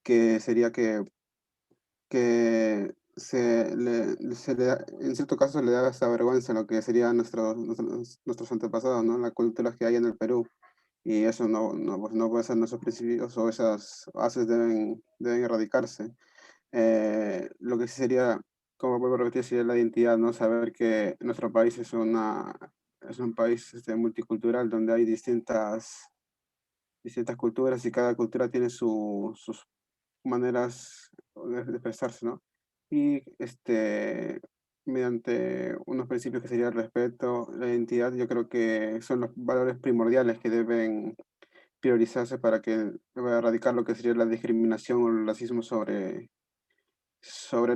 que sería que en cierto caso le da esa vergüenza lo que serían nuestros antepasados, ¿no? La cultura que hay en el Perú. Y eso pues no puede ser nuestros principios o esas bases deben erradicarse. Lo que sí sería, como vuelvo a repetir, sería la identidad, ¿no? Saber que nuestro país es un país multicultural donde hay distintas culturas y cada cultura tiene sus maneras de expresarse, ¿no? Y mediante unos principios que sería el respeto, la identidad, yo creo que son los valores primordiales que deben priorizarse para erradicar lo que sería la discriminación o el racismo sobre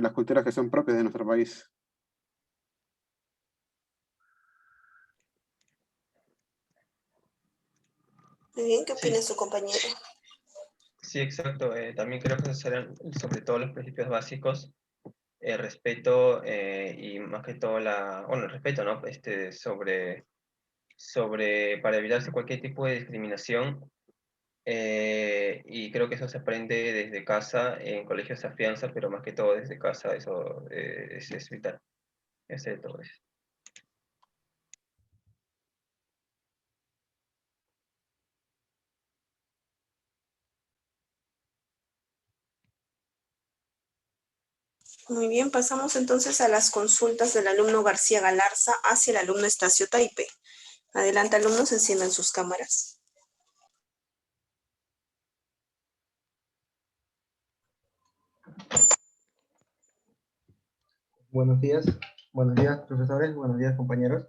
las culturas que son propias de nuestro país. Muy bien, ¿qué Sí. opina su compañero? Sí, exacto. También creo que serán sobre todo los principios básicos, el respeto y más que todo el respeto, ¿no? Para evitarse cualquier tipo de discriminación. Y creo que eso se aprende desde casa, en colegios se afianza, pero más que todo desde casa, eso es vital. Ese es todo. Muy bien, pasamos entonces a las consultas del alumno García Galarza hacia el alumno Estacio Taipe. Adelante, alumnos, enciendan sus cámaras. Buenos días, profesores, buenos días, compañeros.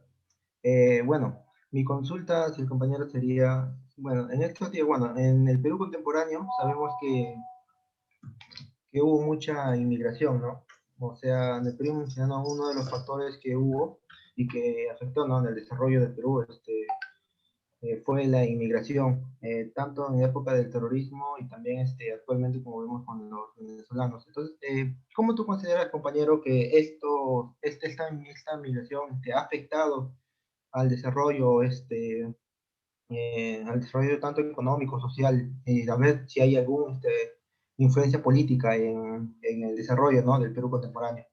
Bueno, mi consulta hacia el compañero sería, bueno, en estos días, bueno, en el Perú contemporáneo sabemos que hubo mucha inmigración, ¿no? O sea, en el Perú mencionando uno de los factores que hubo y que afectó, ¿no?, en el desarrollo del Perú, fue la inmigración, tanto en la época del terrorismo y también actualmente como vemos con los venezolanos. Entonces, ¿cómo tú consideras, compañero, que esta migración te ha afectado al desarrollo al desarrollo tanto económico, social, a ver si hay alguna influencia política en el desarrollo, ¿no?, del Perú contemporáneo.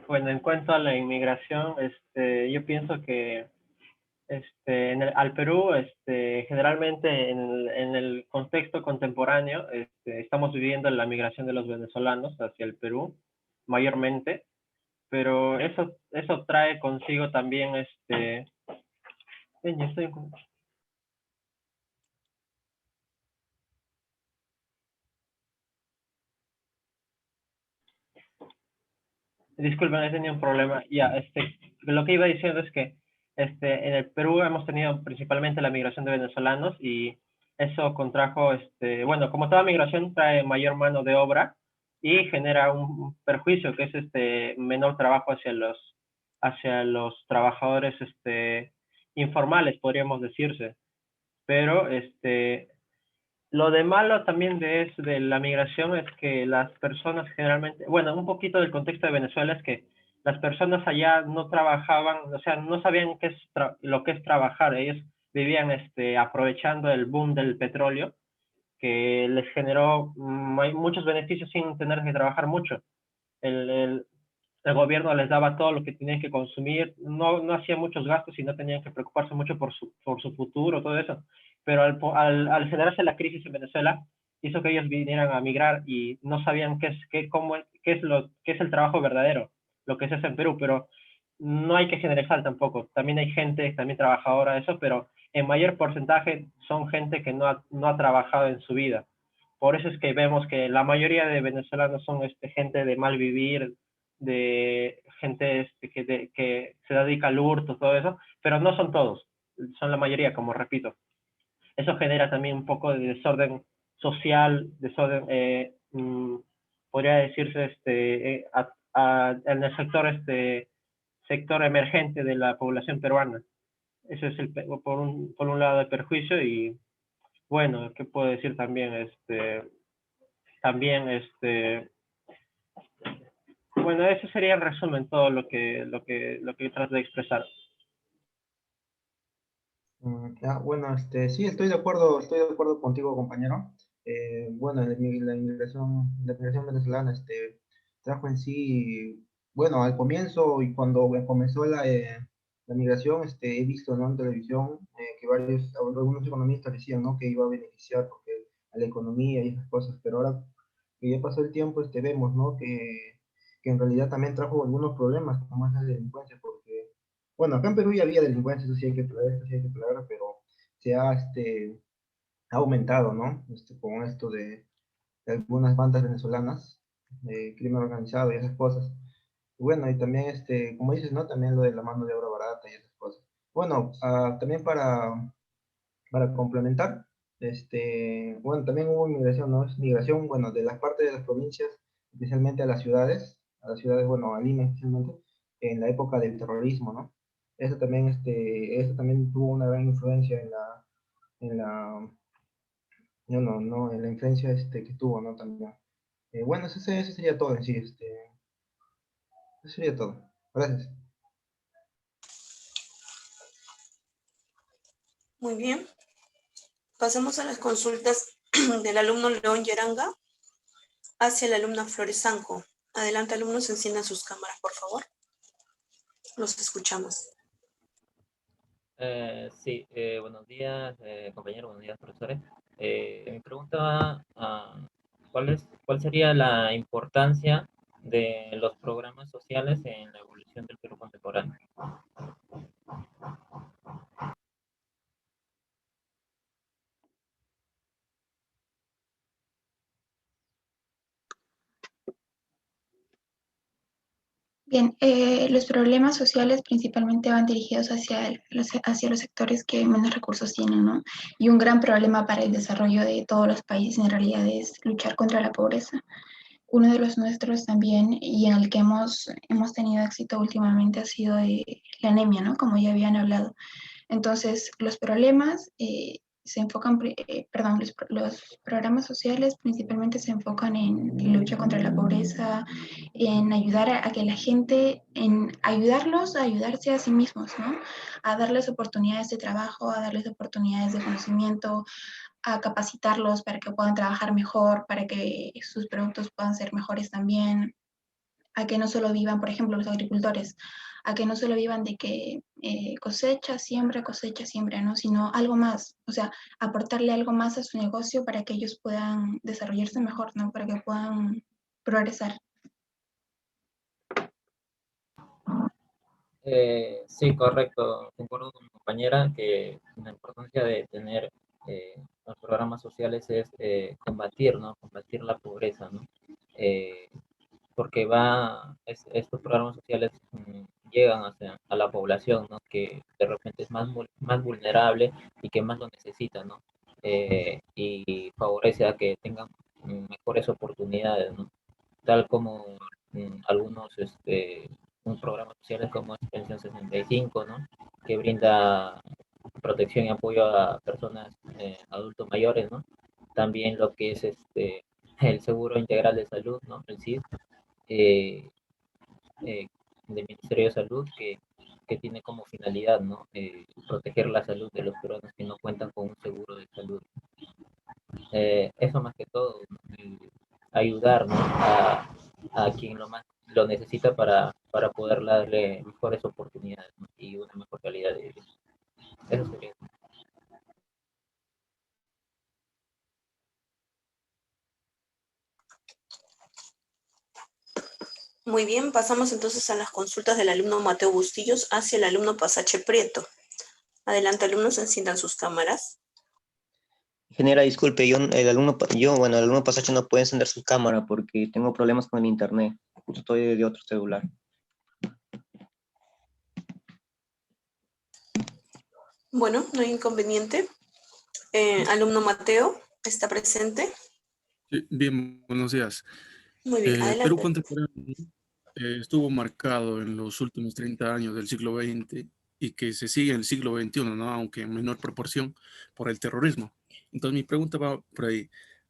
Bueno, en cuanto a la inmigración, yo pienso que al Perú, generalmente en el contexto contemporáneo, estamos viviendo la migración de los venezolanos hacia el Perú, mayormente, pero eso trae consigo también, ven, yo estoy en- Disculpen, he tenido un problema. Ya, lo que iba diciendo es que en el Perú hemos tenido principalmente la migración de venezolanos y eso contrajo, bueno, como toda migración trae mayor mano de obra y genera un perjuicio que es menor trabajo hacia los trabajadores informales, podríamos decirse. Pero lo de malo también de la migración es que las personas generalmente, bueno, un poquito del contexto de Venezuela es que las personas allá no trabajaban, o sea, no sabían qué es lo que es trabajar. Ellos vivían aprovechando el boom del petróleo, que les generó muchos beneficios sin tener que trabajar mucho. El gobierno les daba todo lo que tenían que consumir, no hacían muchos gastos y no tenían que preocuparse mucho por su futuro, todo eso. Pero al generarse la crisis en Venezuela, hizo que ellos vinieran a migrar y no sabían qué es el trabajo verdadero, lo que se hace en Perú, pero no hay que generalizar tampoco. También hay gente, también trabajadora, eso, pero en mayor porcentaje son gente que no ha trabajado en su vida. Por eso es que vemos que la mayoría de venezolanos son gente de mal vivir, de gente que se dedica al hurto, todo eso, pero no son todos, son la mayoría, como repito. Eso genera también un poco de desorden social, desorden, podría decirse, en el sector emergente de la población peruana. Eso es por un lado el perjuicio y, bueno, ¿qué puedo decir también? Bueno, eso sería en resumen todo lo que trato de expresar. Bueno, sí, estoy de acuerdo contigo, compañero. Bueno, la inmigración venezolana, trajo en sí, bueno, al comienzo y cuando comenzó la migración, he visto, ¿no?, en televisión que algunos economistas decían, ¿no?, que iba a beneficiar a la economía y esas cosas, pero ahora que ya pasó el tiempo, vemos, ¿no?, que en realidad también trajo algunos problemas, como es la delincuencia, porque bueno, acá en Perú ya había delincuencia, eso sí hay que aclarar, pero se ha aumentado, ¿no? Con esto de algunas bandas venezolanas, de crimen organizado y esas cosas. Y bueno, y también, como dices, ¿no?, también lo de la mano de obra barata y esas cosas. Bueno, también para complementar, bueno, también hubo migración, ¿no? Es migración, bueno, de las partes de las provincias, especialmente a las ciudades, bueno, a Lima especialmente, en la época del terrorismo, ¿no? Eso también tuvo una gran influencia en la, en la influencia que tuvo, ¿no? También. Bueno, eso sería todo en sí, eso sería todo. Gracias. Muy bien. Pasamos a las consultas del alumno León Yeranga hacia la alumna Flores Sanco. Adelante, alumnos, enciendan sus cámaras, por favor. Los escuchamos. Sí, buenos días, compañeros, buenos días, profesores. Mi pregunta va a ¿cuál sería la importancia de los programas sociales en la evolución del Perú contemporáneo? Bien, los problemas sociales principalmente van dirigidos hacia los sectores que menos recursos tienen, ¿no? Y un gran problema para el desarrollo de todos los países en realidad es luchar contra la pobreza. Uno de los nuestros también, y en el que hemos tenido éxito últimamente, ha sido la anemia, ¿no? Como ya habían hablado. Entonces, los problemas los programas sociales principalmente se enfocan en lucha contra la pobreza, en ayudar a que la gente, en ayudarlos a ayudarse a sí mismos, ¿no? A darles oportunidades de trabajo, a darles oportunidades de conocimiento, a capacitarlos para que puedan trabajar mejor, para que sus productos puedan ser mejores también, a que no solo vivan, por ejemplo, los agricultores, a que no solo vivan de que cosecha, siembra, ¿no? Sino algo más, o sea, aportarle algo más a su negocio para que ellos puedan desarrollarse mejor, ¿no? Para que puedan progresar. Sí, correcto. Concuerdo con mi compañera que la importancia de tener los programas sociales es combatir, ¿no? Combatir la pobreza, ¿no? Eh, porque estos programas sociales llegan a la población, ¿no? Que de repente es más vulnerable y que más lo necesita, ¿no? Y favorece a que tengan mejores oportunidades, ¿no? Tal como algunos un programas sociales como es Pensión 65, ¿no? Que brinda protección y apoyo a personas adultos mayores, ¿no? También lo que es el Seguro Integral de Salud, ¿no? El SIS, eh, del Ministerio de Salud, que tiene como finalidad, ¿no? Proteger la salud de los peruanos que no cuentan con un seguro de salud. Eso más que todo, ¿no? Ayudar, ¿no? a quien lo necesita para poder darle mejores oportunidades, ¿no? Y una mejor calidad de vida. Eso sería. Muy bien, pasamos entonces a las consultas del alumno Mateo Bustillos hacia el alumno Pasache Prieto. Adelante, alumnos, enciendan sus cámaras. Ingeniera, disculpe, el alumno Pasache no puede encender su cámara porque tengo problemas con el internet. Justo estoy de otro celular. Bueno, no hay inconveniente. Alumno Mateo, ¿está presente? Sí, bien, buenos días. Muy bien, El adelante. Perú contemporáneo estuvo marcado en los últimos 30 años del siglo XX y que se sigue en el siglo XXI, ¿no? Aunque en menor proporción, por el terrorismo. Entonces mi pregunta va por ahí.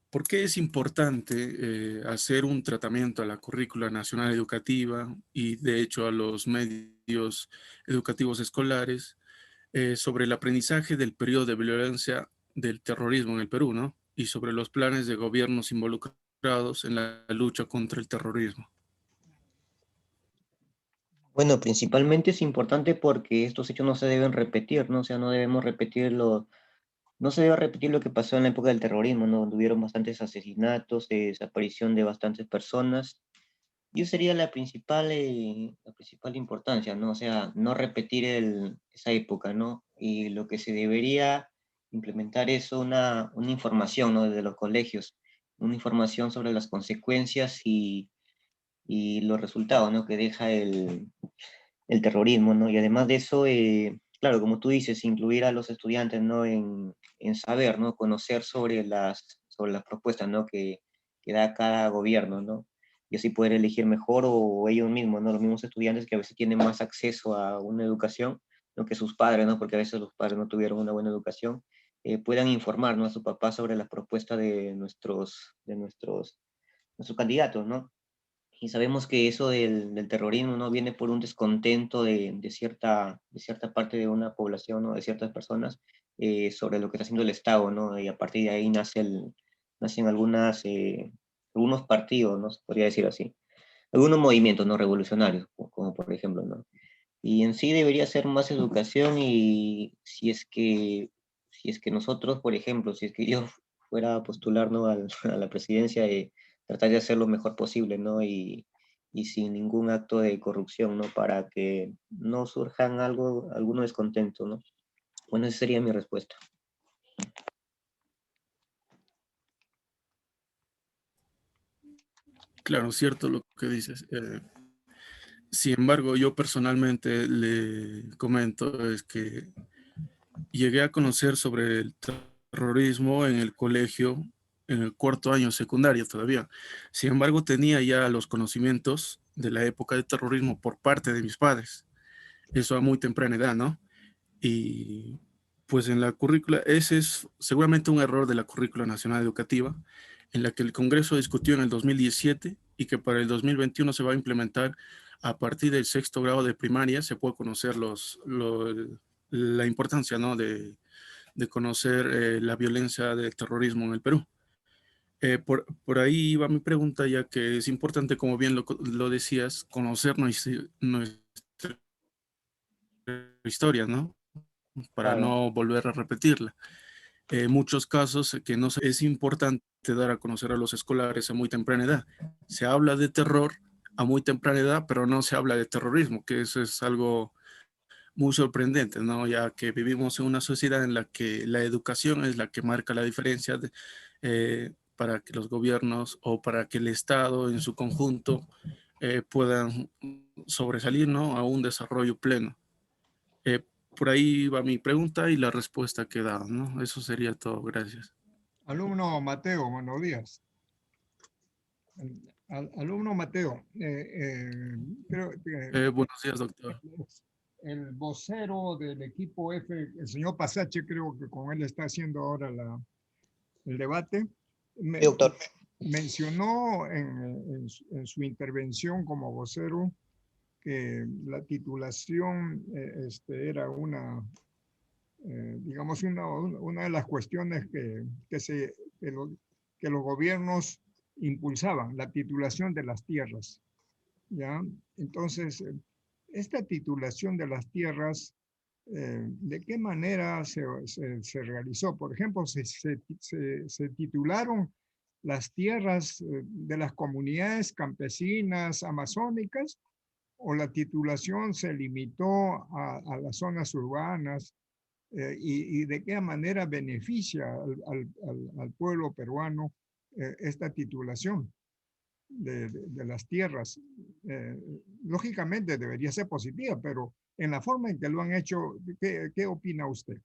¿Por qué es importante hacer un tratamiento a la currícula nacional educativa y de hecho a los medios educativos escolares sobre el aprendizaje del periodo de violencia del terrorismo en el Perú, ¿no? Y sobre los planes de gobiernos involucrados en la lucha contra el terrorismo? Bueno, principalmente es importante porque estos hechos no se deben repetir, ¿no? O sea, no se debe repetir lo que pasó en la época del terrorismo, ¿no? Donde hubieron bastantes asesinatos, desaparición de bastantes personas. Y esa sería la principal importancia, ¿no? O sea, no repetir esa época, ¿no? Y lo que se debería implementar es una información, ¿no? Desde los colegios, una información sobre las consecuencias y los resultados, ¿no? Que deja el terrorismo, ¿no? Y además de eso, claro, como tú dices, incluir a los estudiantes, ¿no? En saber, ¿no? Conocer sobre las propuestas, ¿no? Que da cada gobierno, ¿no? Y así poder elegir mejor o ellos mismos, ¿no? Los mismos estudiantes que a veces tienen más acceso a una educación, ¿no? Que sus padres, ¿no? Porque a veces los padres no tuvieron una buena educación, puedan informar, ¿no? A su papá sobre las propuestas de nuestros candidatos, ¿no? Y sabemos que eso del terrorismo no viene por un descontento de cierta parte de una población, ¿no? De ciertas personas sobre lo que está haciendo el Estado, ¿no? Y a partir de ahí nacen algunos partidos, ¿no? Se podría decir así. Algunos movimientos no revolucionarios, como por ejemplo, ¿no? Y en sí debería ser más educación y si es que nosotros, por ejemplo, si es que yo fuera a postular, ¿no? a la presidencia, tratar de hacer lo mejor posible, ¿no? Y sin ningún acto de corrupción, ¿no? Para que no surjan alguno descontento, ¿no? Bueno, esa sería mi respuesta. Claro, cierto lo que dices. Sin embargo, yo personalmente le comento es que llegué a conocer sobre el terrorismo en el colegio, en el cuarto año secundaria todavía. Sin embargo, tenía ya los conocimientos de la época del terrorismo por parte de mis padres. Eso a muy temprana edad, ¿no? Y Pues en la currícula, ese es seguramente un error de la currícula nacional educativa, en la que el Congreso discutió en el 2017 y que para el 2021 se va a implementar a partir del sexto grado de primaria. Se puede conocer la importancia, ¿no?, de conocer la violencia del terrorismo en el Perú. Por ahí va mi pregunta, ya que es importante, como bien lo decías, conocer nuestra historia, ¿no? Para Claro. no volver a repetirla. Muchos casos que no se- es importante dar a conocer a los escolares a muy temprana edad. Se habla de terror a muy temprana edad, pero no se habla de terrorismo, que eso es algo muy sorprendente, ¿no? Ya que vivimos en una sociedad en la que la educación es la que marca la diferencia para que los gobiernos o para que el Estado en su conjunto puedan sobresalir, ¿no?, a un desarrollo pleno. Eh, por ahí va mi pregunta y la respuesta que he dado, ¿no? Eso sería todo. Gracias. Alumno Mateo, buenos días. Alumno Mateo, creo que Buenos días, doctor. el vocero del equipo F, el señor Pasache, creo que con él está haciendo ahora el debate, Doctor. mencionó en su intervención como vocero que la titulación era digamos, una de las cuestiones que los gobiernos impulsaban, la titulación de las tierras, ¿ya? Entonces, esta titulación de las tierras, ¿de qué manera se realizó? Por ejemplo, se titularon las tierras de las comunidades campesinas amazónicas, o la titulación se limitó a las zonas urbanas, y de qué manera beneficia al pueblo peruano esta titulación de las tierras. Lógicamente debería ser positiva, pero en la forma en que lo han hecho, ¿qué opina usted?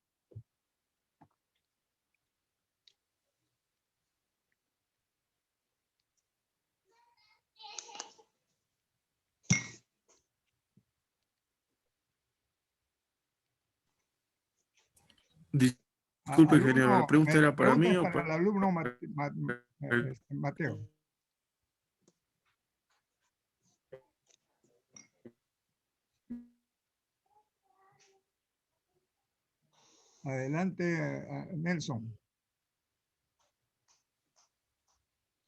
Disculpe, ingeniero, ¿la pregunta era para mí es o para el alumno Mateo. Adelante, Nelson.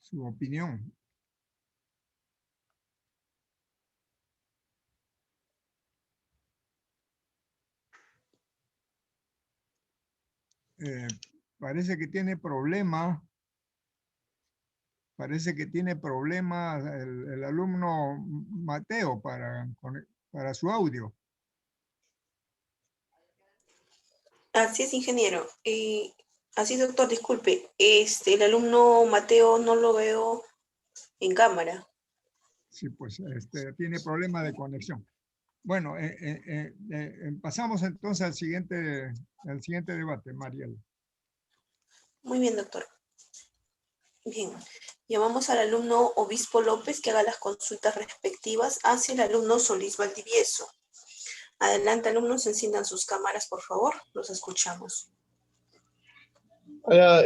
Su opinión. Parece que tiene problema. Parece que tiene problemas el alumno Mateo para su audio. Así es, ingeniero. Así es, doctor, disculpe. El alumno Mateo no lo veo en cámara. Sí, pues tiene problema de conexión. Bueno, pasamos entonces al siguiente debate, Mariel. Muy bien, doctor. Bien. Llamamos al alumno Obispo López que haga las consultas respectivas hacia el alumno Solís Valdivieso. Adelante, alumnos, enciendan sus cámaras, por favor. Los escuchamos. Hola,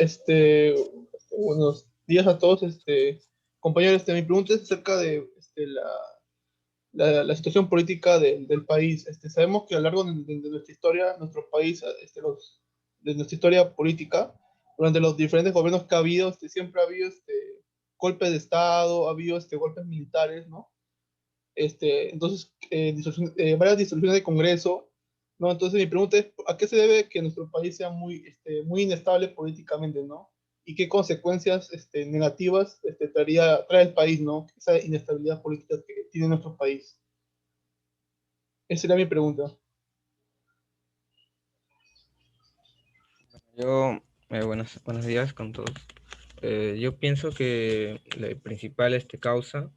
buenos días a todos, compañeros. Mi pregunta es acerca de la situación política del país. Sabemos que a lo largo de nuestra historia, nuestro país, de nuestra historia política, durante los diferentes gobiernos que ha habido, siempre ha habido golpes de Estado, ha habido golpes militares, ¿no? Entonces, varias disoluciones de Congreso, ¿no? Entonces, mi pregunta es, ¿a qué se debe que nuestro país sea muy inestable políticamente, ¿no? ¿Y qué consecuencias negativas trae el país, ¿no? Esa inestabilidad política que tiene nuestro país. Esa sería mi pregunta. Buenos días con todos. Yo pienso que la principal causa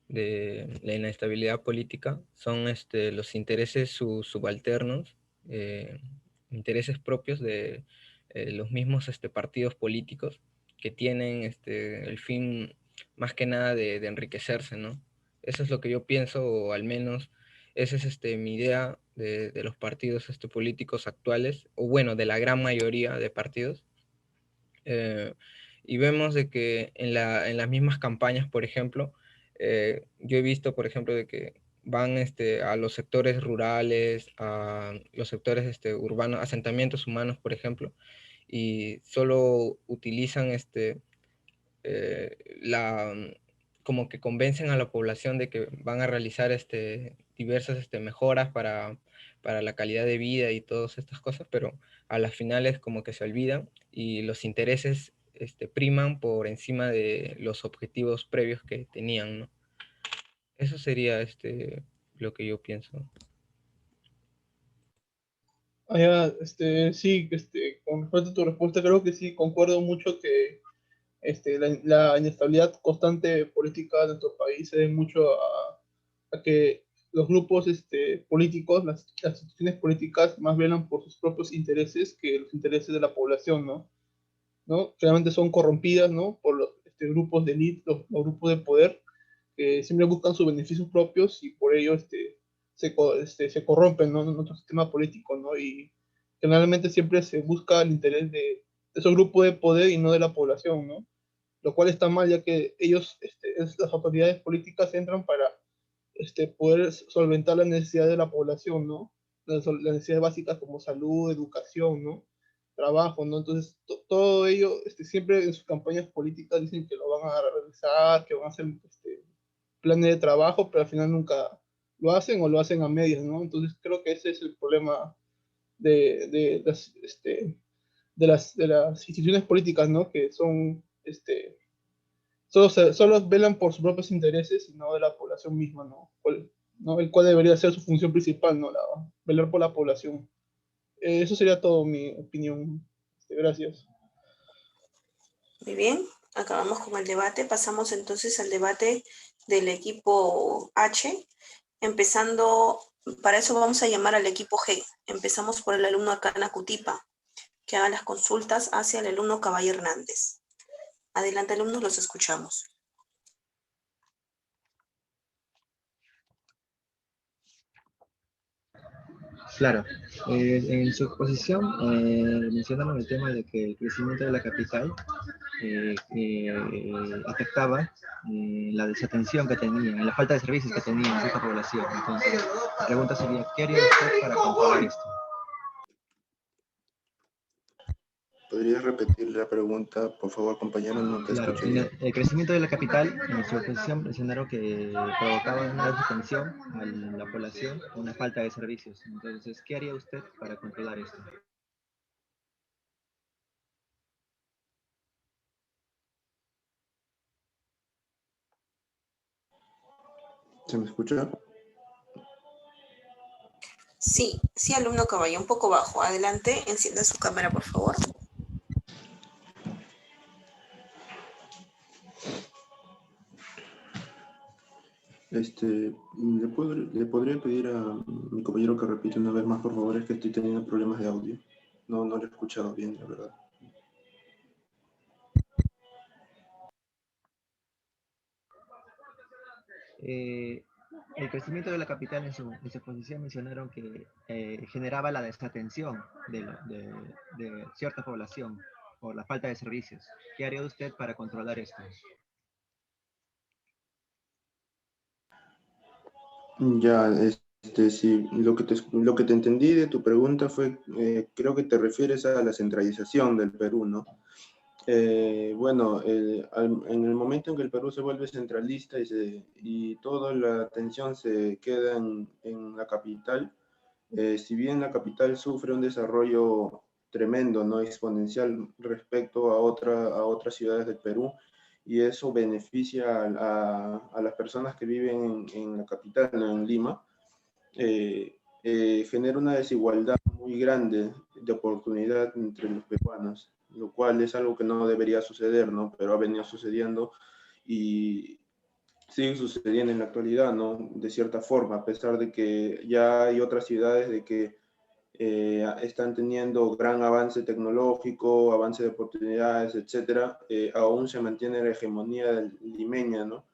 de la inestabilidad política son los intereses subalternos, intereses propios de los mismos partidos políticos que tienen el fin más que nada de enriquecerse, ¿no? Eso es lo que yo pienso, o al menos esa es mi idea de los partidos políticos actuales, o bueno, de la gran mayoría de partidos. Y vemos de que en las mismas campañas, por ejemplo, yo he visto, por ejemplo, de que van a los sectores rurales, a los sectores urbanos, asentamientos humanos, por ejemplo, y solo utilizan como que convencen a la población de que van a realizar diversas mejoras para la calidad de vida y todas estas cosas, pero a las finales como que se olvidan y los intereses priman por encima de los objetivos previos que tenían, ¿no? Eso sería lo que yo pienso. Sí, con respecto a tu respuesta, creo que sí, concuerdo mucho que la inestabilidad constante política de nuestro país se debe mucho a que los grupos políticos, las instituciones políticas más velan por sus propios intereses que los intereses de la población, ¿no? Generalmente son corrompidas, ¿no? Por los grupos de élite, los grupos de poder, que siempre buscan sus beneficios propios y por ello se corrompen, ¿no? En nuestro sistema político, ¿no? Y generalmente siempre se busca el interés de esos grupos de poder y no de la población, ¿no? Lo cual está mal, ya que ellos, las autoridades políticas entran para poder solventar las necesidades de la población, ¿no? Las necesidades básicas como salud, educación, ¿no? Trabajo, ¿no? Entonces, todo ello, siempre en sus campañas políticas dicen que lo van a realizar, que van a hacer planes de trabajo, pero al final nunca lo hacen o lo hacen a medias, ¿no? Entonces, creo que ese es el problema de las instituciones políticas, ¿no? Que son, solo velan por sus propios intereses y no de la población misma, ¿no? El cual debería ser su función principal, ¿no? Velar por la población. Eso sería todo mi opinión. Gracias. Muy bien, acabamos con el debate. Pasamos entonces al debate del equipo H. Empezando, para eso vamos a llamar al equipo G. Empezamos por el alumno Arcana Cutipa, que haga las consultas hacia el alumno Caballo Hernández. Adelante, alumnos, los escuchamos. Claro, en su exposición mencionaron el tema de que el crecimiento de la capital afectaba la desatención que tenía, la falta de servicios que tenía esta población. Entonces, la pregunta sería, ¿qué haría usted para controlar esto? ¿Podrías repetir la pregunta, por favor, compañero? No te Claro, escuché bien. el crecimiento de la capital, en su exposición mencionaron que provocaba una desatención a la población, una falta de servicios. Entonces, ¿qué haría usted para controlar esto? ¿Se me escucha? Sí, sí, alumno Caballo, un poco bajo. Adelante, encienda su cámara, por favor. ¿Le podría pedir a mi compañero que repita una vez más, por favor? Es que estoy teniendo problemas de audio. No lo he escuchado bien, la verdad. El crecimiento de la capital en su exposición mencionaron que generaba la desatención de cierta población por la falta de servicios. ¿Qué haría usted para controlar esto? Ya, sí, lo que te entendí de tu pregunta fue, creo que te refieres a la centralización del Perú, ¿no? Bueno, en el momento en que el Perú se vuelve centralista y toda la atención se queda en la capital, si bien la capital sufre un desarrollo tremendo, ¿no? Exponencial respecto a otras ciudades del Perú, y eso beneficia a las personas que viven en la capital, en Lima, genera una desigualdad muy grande de oportunidad entre los peruanos, lo cual es algo que no debería suceder, ¿no? Pero ha venido sucediendo y sigue sucediendo en la actualidad, ¿no? De cierta forma, a pesar de que ya hay otras ciudades de que están teniendo gran avance tecnológico, avance de oportunidades, etcétera, aún se mantiene la hegemonía limeña, ¿no?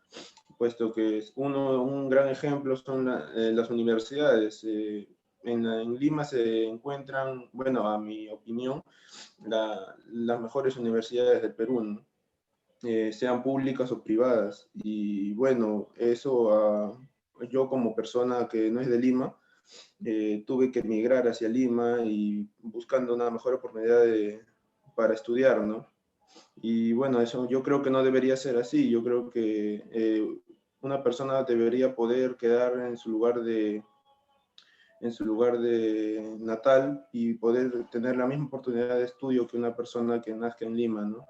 Puesto que un gran ejemplo son las universidades. en Lima se encuentran, bueno, a mi opinión, las mejores universidades del Perú, ¿no? Sean públicas o privadas. Y bueno, eso yo como persona que no es de Lima, tuve que emigrar hacia Lima y buscando una mejor oportunidad para estudiar, ¿no? Y bueno, eso yo creo que no debería ser así. Yo creo que una persona debería poder quedar en su lugar de natal y poder tener la misma oportunidad de estudio que una persona que nazca en Lima, ¿no?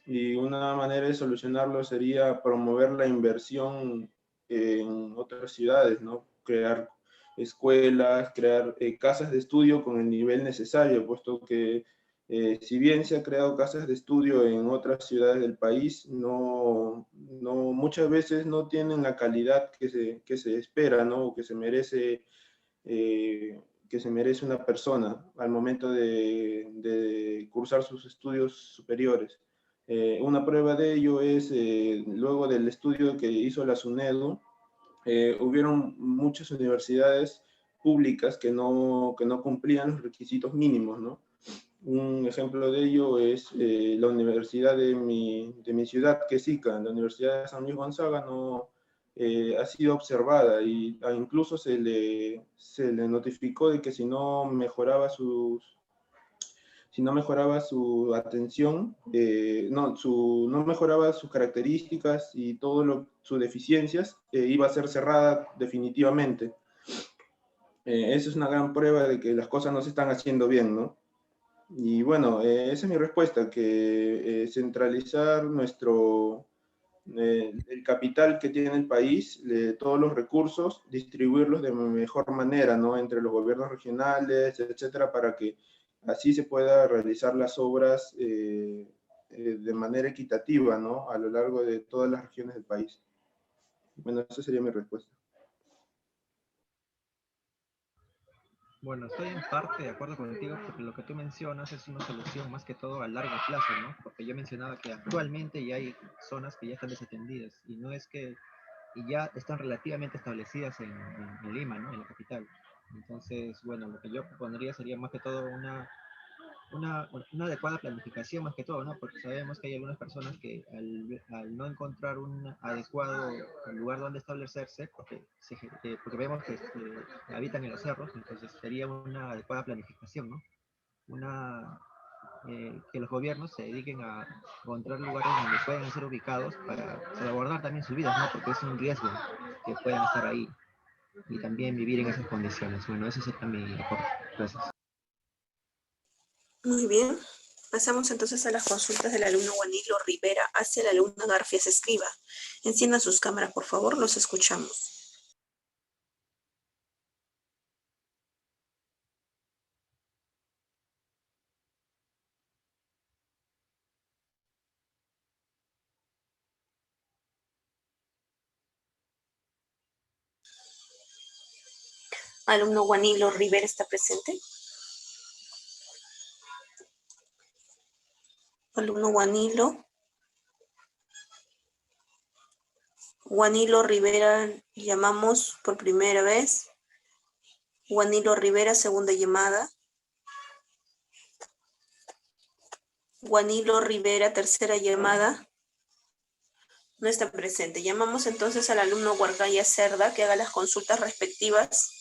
Y una manera de solucionarlo sería promover la inversión en otras ciudades, ¿no? Crear escuelas, crear casas de estudio con el nivel necesario, puesto que si bien se ha creado casas de estudio en otras ciudades del país, muchas veces no tienen la calidad que se espera, ¿no? O que se merece una persona al momento de cursar sus estudios superiores. Una prueba de ello es, luego del estudio que hizo la SUNEDU, hubieron muchas universidades públicas que no cumplían los requisitos mínimos, ¿no? Un ejemplo de ello es la universidad de mi ciudad, que es Ica. La Universidad de San Luis Gonzaga ha sido observada y incluso se le notificó de que si no mejoraba su atención, no mejoraba sus características y sus deficiencias, iba a ser cerrada definitivamente. Eso es una gran prueba de que las cosas no se están haciendo bien, ¿no? Y bueno, esa es mi respuesta, que centralizar el capital que tiene el país, todos los recursos, distribuirlos de mejor manera, ¿no? Entre los gobiernos regionales, etcétera, para que así se pueda realizar las obras de manera equitativa, ¿no? A lo largo de todas las regiones del país. Bueno, esa sería mi respuesta. Bueno, estoy en parte de acuerdo contigo porque lo que tú mencionas es una solución más que todo a largo plazo, ¿no? Porque yo mencionaba que actualmente ya hay zonas que ya están desatendidas y no es que y ya están relativamente establecidas en Lima, ¿no? En la capital. Entonces, bueno, lo que yo propondría sería más que todo una adecuada planificación más que todo, ¿no? Porque sabemos que hay algunas personas que al no encontrar un adecuado lugar donde establecerse, porque vemos que habitan en los cerros, entonces sería una adecuada planificación, ¿no? Que los gobiernos se dediquen a encontrar lugares donde puedan ser ubicados para salvaguardar también sus vidas, ¿no? Porque es un riesgo que puedan estar ahí y también vivir en esas condiciones. Bueno, ese sería mi aporte. Gracias. Muy bien. Pasamos entonces a las consultas del alumno Juanilo Rivera hacia la alumna Garfias Escriba. Enciendan sus cámaras, por favor, los escuchamos. Alumno Juanilo Rivera, ¿está presente? Alumno Juanilo. Juanilo Rivera, llamamos por primera vez. Juanilo Rivera, segunda llamada. Juanilo Rivera, tercera llamada. No está presente. Llamamos entonces al alumno Huarcaya Cerda que haga las consultas respectivas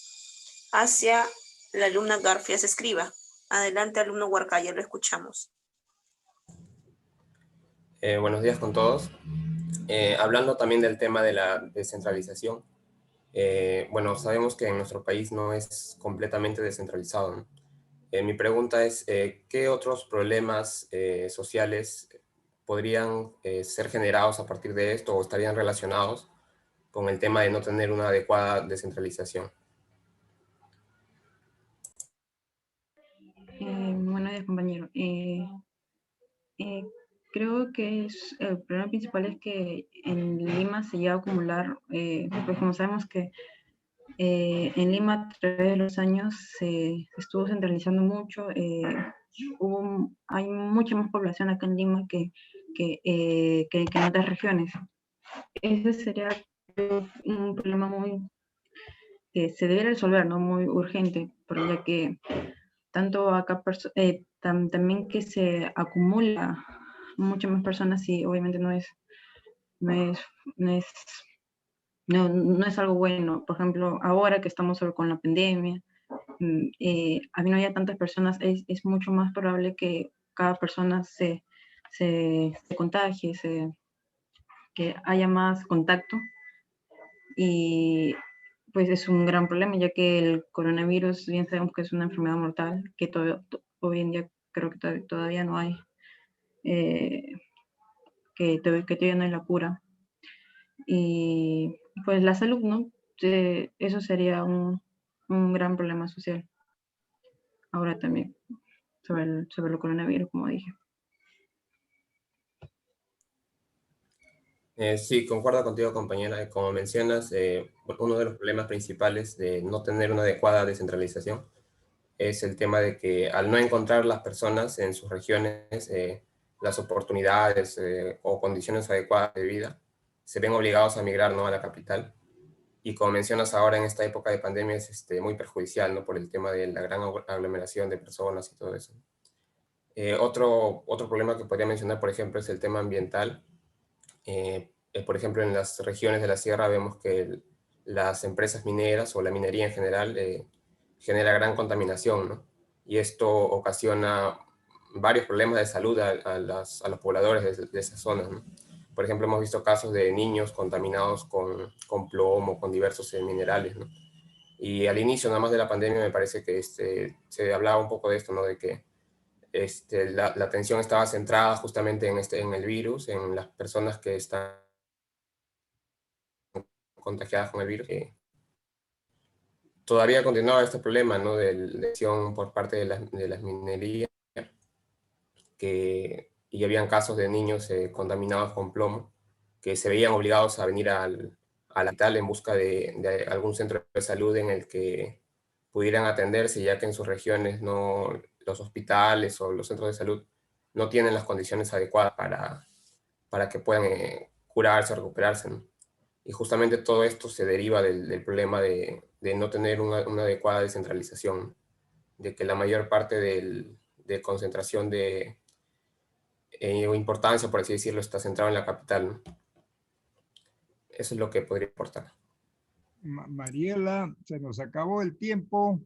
hacia la alumna Garfias Escriba. Adelante, alumno Huarcaya, lo escuchamos. Buenos días con todos. Hablando también del tema de la descentralización, bueno, sabemos que en nuestro país no es completamente descentralizado, ¿no? Mi pregunta es, ¿qué otros problemas sociales podrían ser generados a partir de esto o estarían relacionados con el tema de no tener una adecuada descentralización? Buenos días, compañero. Creo que el problema principal es que en Lima se llega a acumular, pues como sabemos que en Lima a través de los años se estuvo centralizando mucho, hay mucha más población acá en Lima que en otras regiones. Ese sería un problema muy se debería resolver, ¿no? Muy urgente, pero ya que tanto acá también que se acumula muchas más personas y obviamente no es algo bueno. Por ejemplo, ahora que estamos con la pandemia, habiendo ya tantas personas, es mucho más probable que cada persona se contagie, que haya más contacto. Y pues es un gran problema, ya que el coronavirus, bien sabemos que es una enfermedad mortal, que hoy en día creo que todavía no hay, que todavía no hay la cura. Y pues la salud, ¿no? Eso sería un gran problema social. Ahora también, sobre el coronavirus, como dije. Sí, concuerdo contigo, compañera. Como mencionas, uno de los problemas principales de no tener una adecuada descentralización es el tema de que al no encontrar las personas en sus regiones las oportunidades o condiciones adecuadas de vida, se ven obligados a migrar, ¿no?, a la capital. Y como mencionas ahora en esta época de pandemia es muy perjudicial, ¿no?, por el tema de la gran aglomeración de personas y todo eso. Otro problema que podría mencionar, por ejemplo, es el tema ambiental. Por ejemplo, en las regiones de la sierra vemos que las empresas mineras o la minería en general genera gran contaminación, ¿no? Y esto ocasiona varios problemas de salud a los pobladores de esas zonas, ¿no? Por ejemplo, hemos visto casos de niños contaminados con plomo, con diversos minerales, ¿no? Y al inicio, nada más de la pandemia, me parece que se hablaba un poco de esto, ¿no? De que la atención estaba centrada justamente en el virus, en las personas que están contagiadas con el virus. Todavía continuaba este problema, ¿no?, de lesión por parte de las minerías, y habían casos de niños contaminados con plomo, que se veían obligados a venir a la capital en busca de algún centro de salud en el que pudieran atenderse, ya que en sus regiones los hospitales o los centros de salud no tienen las condiciones adecuadas para que puedan curarse o recuperarse, ¿no? Y justamente todo esto se deriva del problema de no tener una adecuada descentralización, de que la mayor parte de concentración o importancia, por así decirlo, está centrado en la capital, ¿no? Eso es lo que podría aportar. Mariela, se nos acabó el tiempo.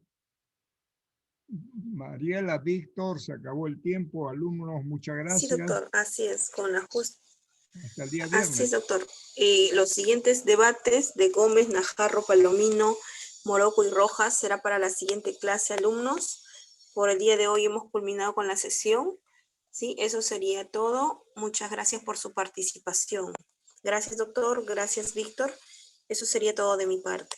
Mariela, Víctor, se acabó el tiempo. Alumnos, muchas gracias. Sí, doctor, así es, con la hasta el día viernes. Así es, doctor. Los siguientes debates de Gómez, Najarro, Palomino, Morocco y Rojas será para la siguiente clase, alumnos. Por el día de hoy hemos culminado con la sesión. Sí, eso sería todo. Muchas gracias por su participación. Gracias, doctor. Gracias, Víctor. Eso sería todo de mi parte.